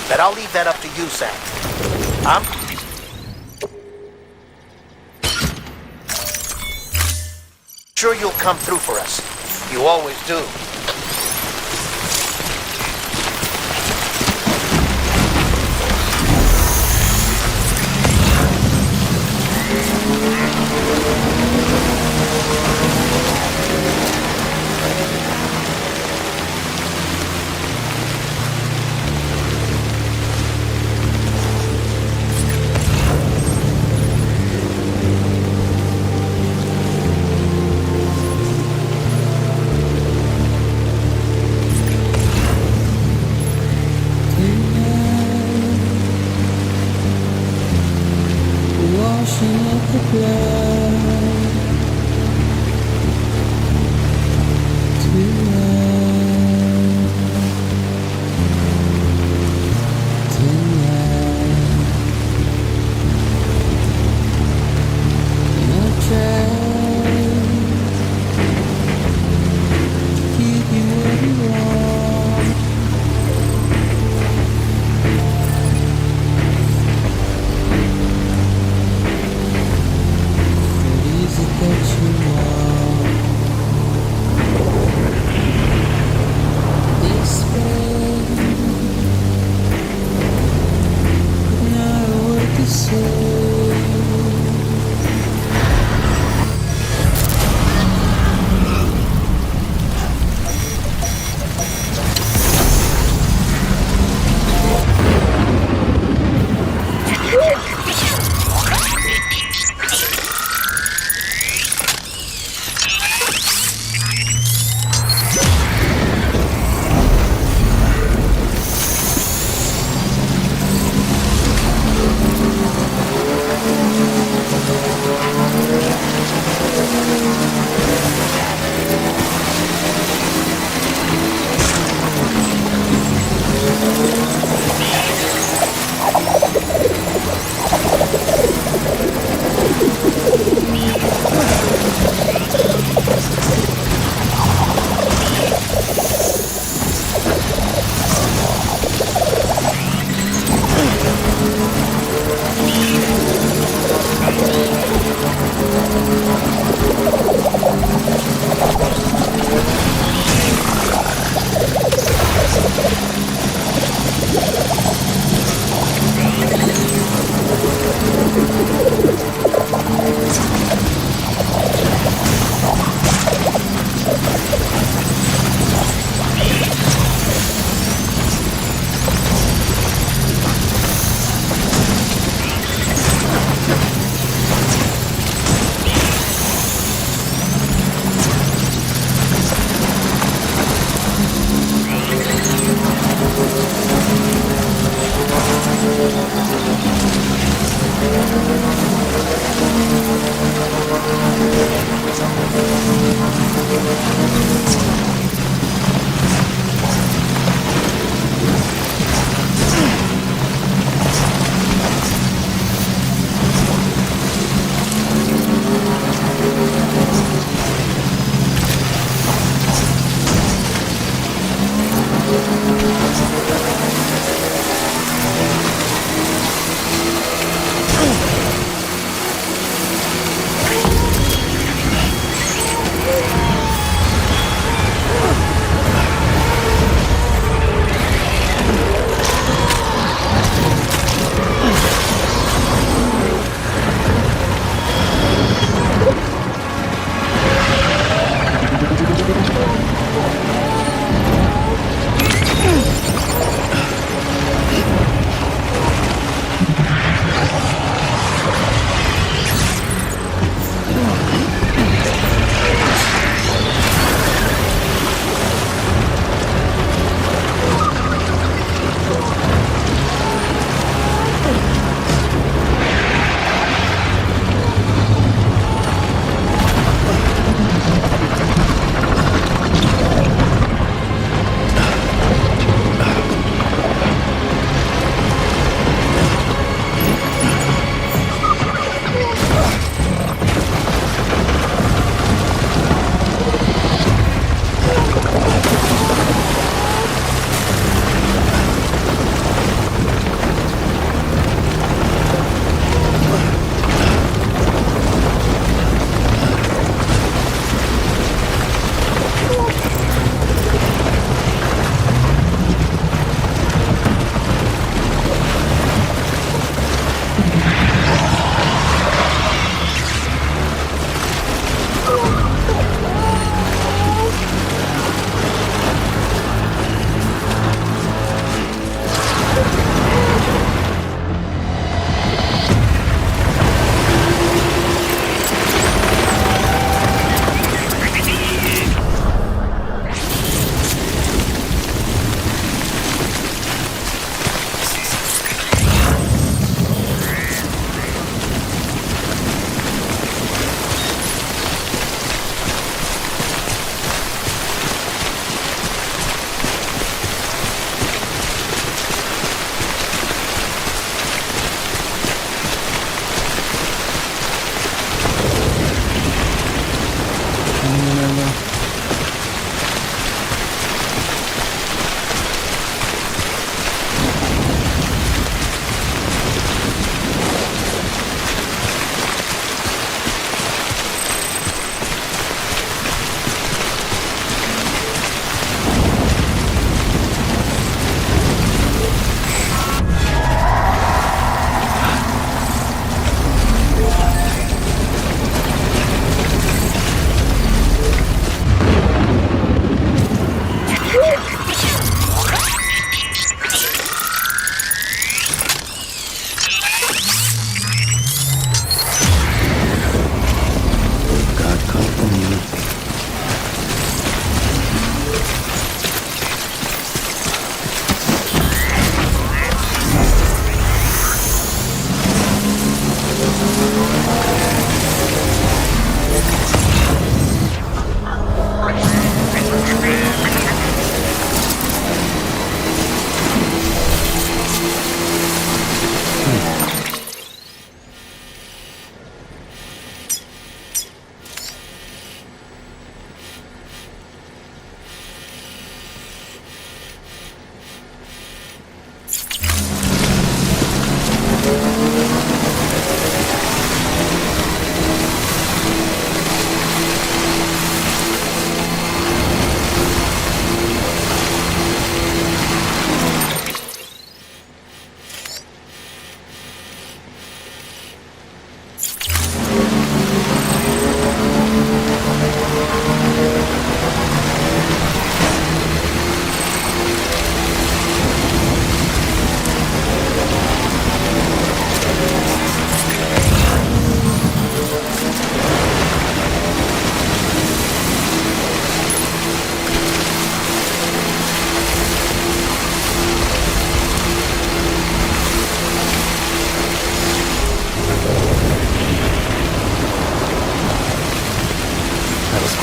But I'll leave that up to you, Sam. I'm sure you'll come through for us. You always do.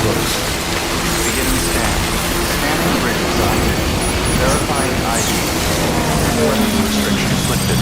close. Beginning scan. Scanning bridge side. Verifying ID. Weapons restrictions lifted.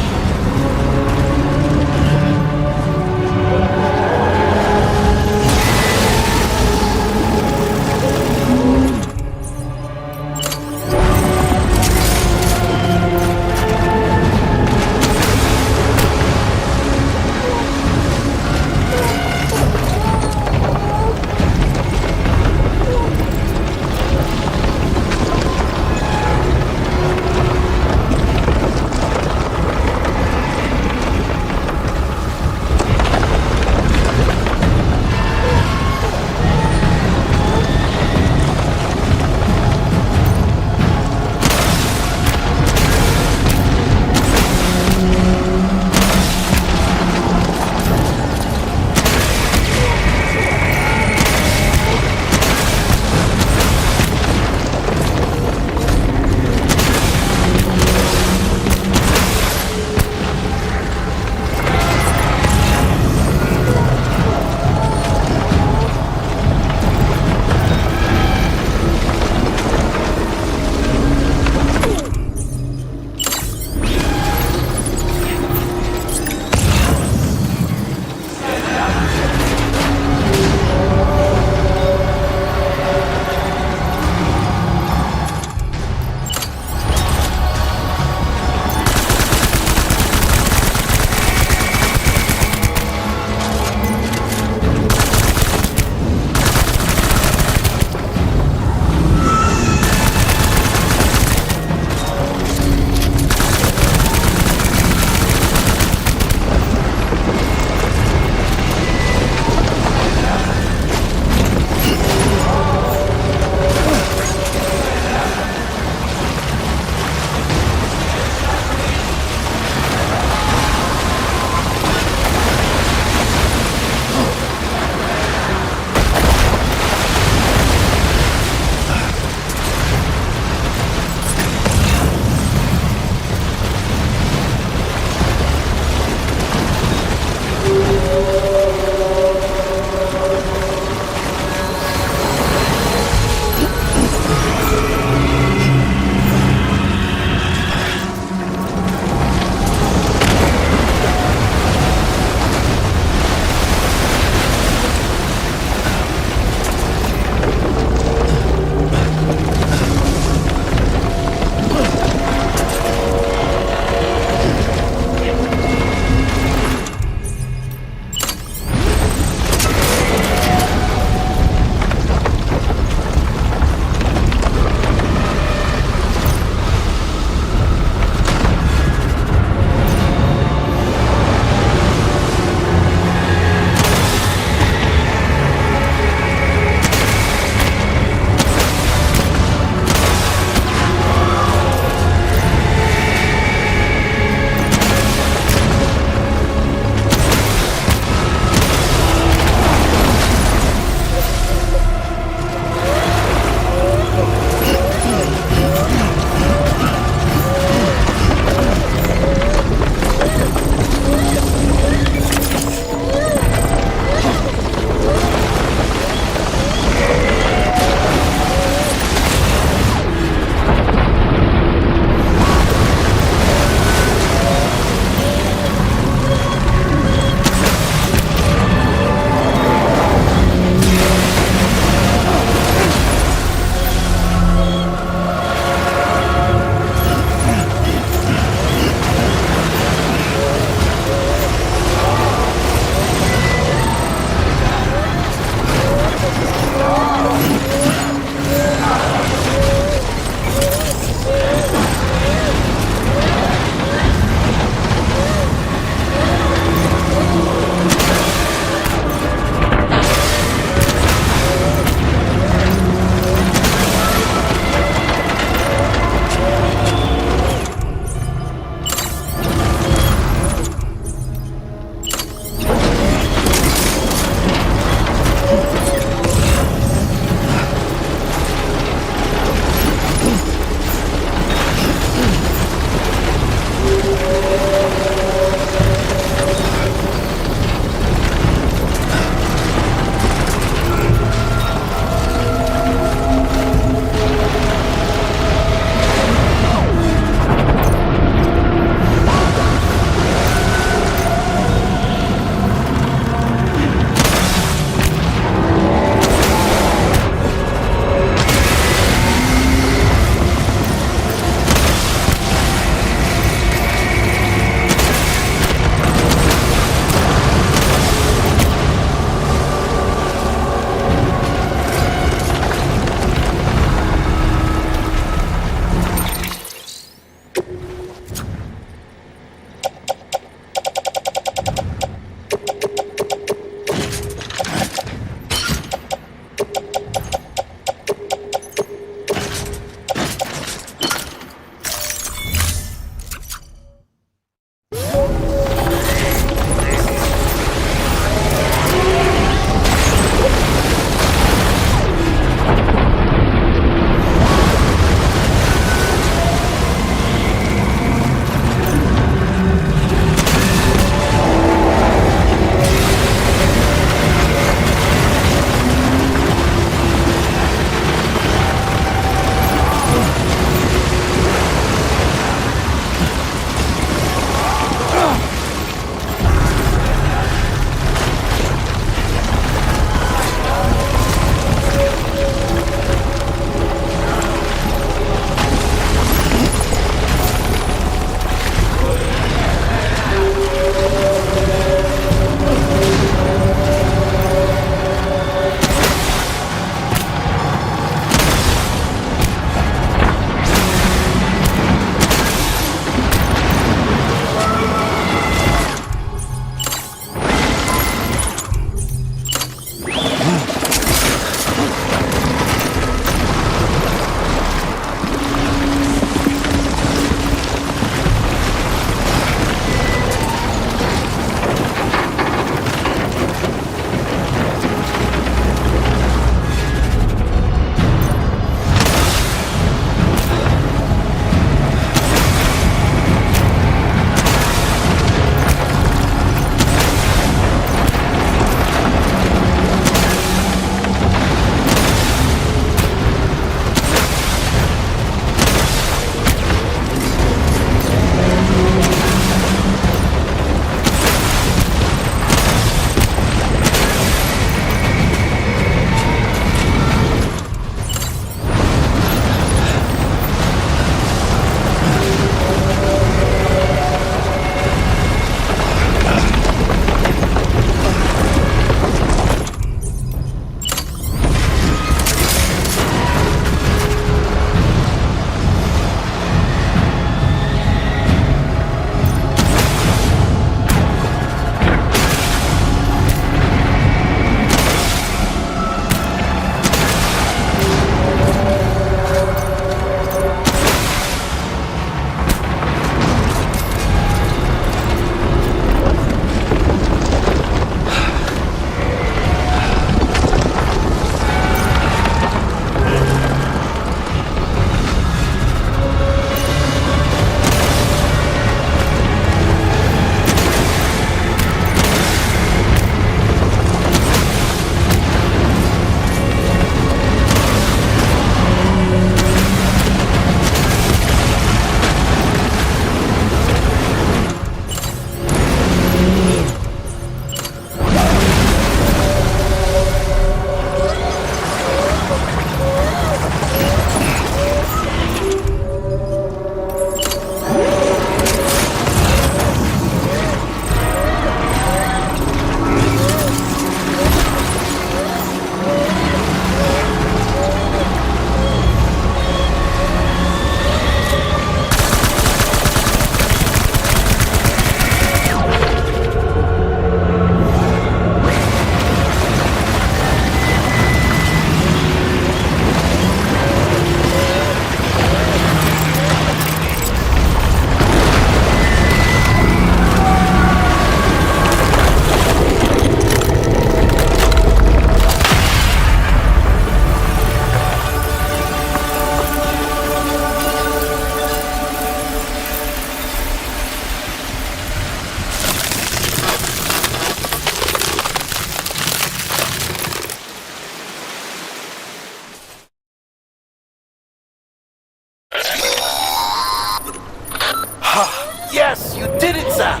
Yes, you did it, Zap!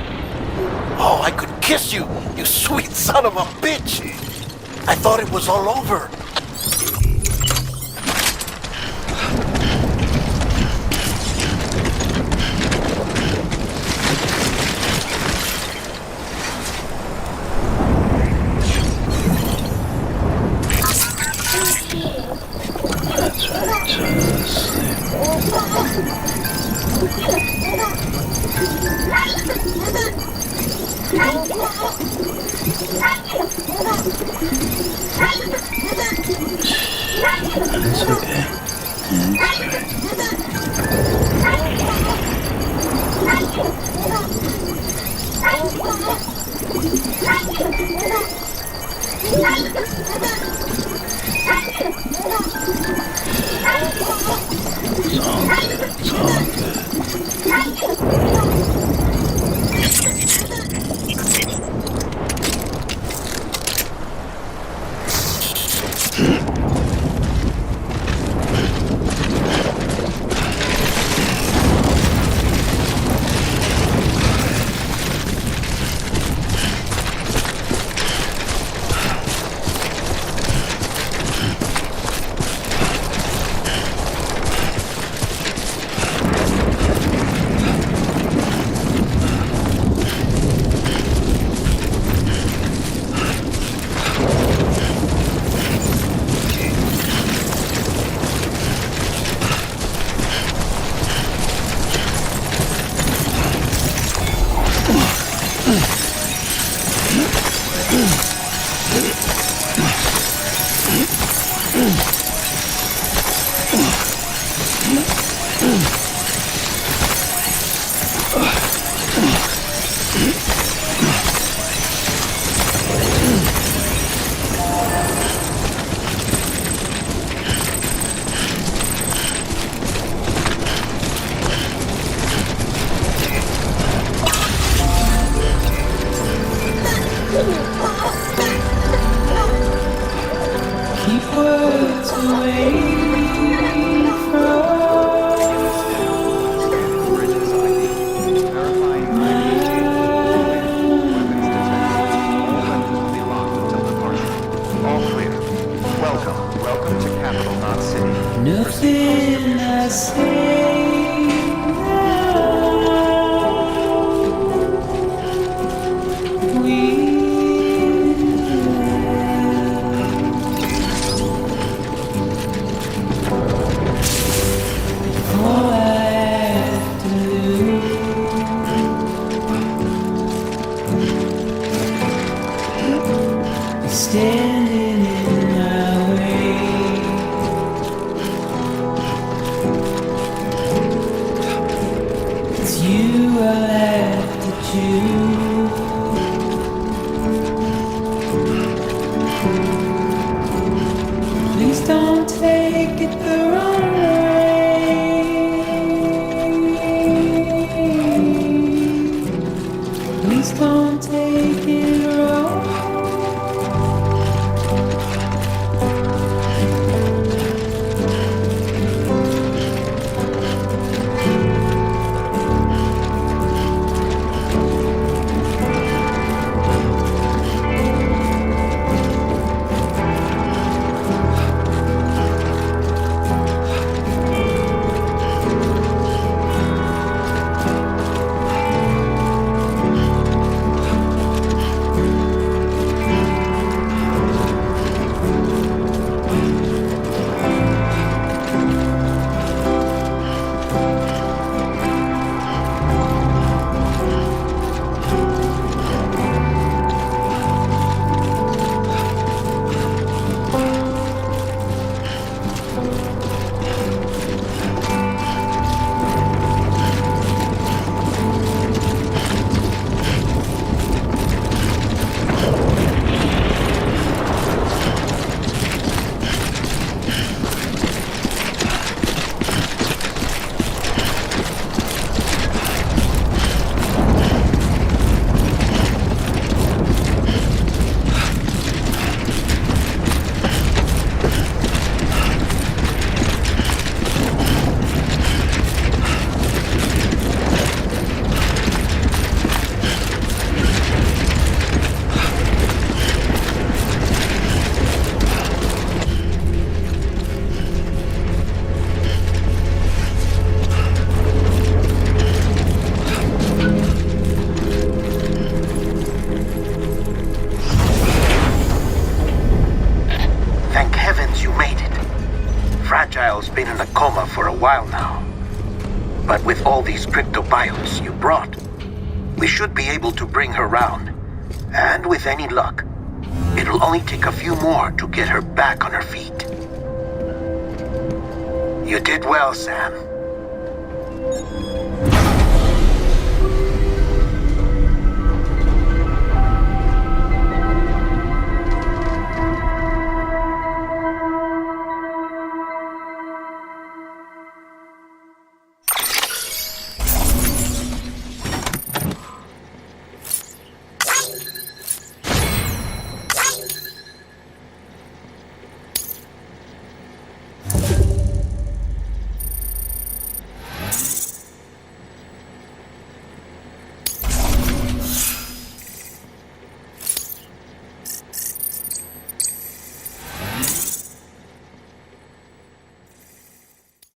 Oh, I could kiss you, you sweet son of a bitch! I thought it was all over. That's right, just It's okay. It's all good. Keep words away nothing I say now. We all I have to do is standing in my way. You will have to choose. Please don't take it the wrong way. Please don't take it wrong. while now. But with all these cryptobiotes you brought, we should be able to bring her round. And with any luck, it'll only take a few more to get her back on her feet. You did well, Sam.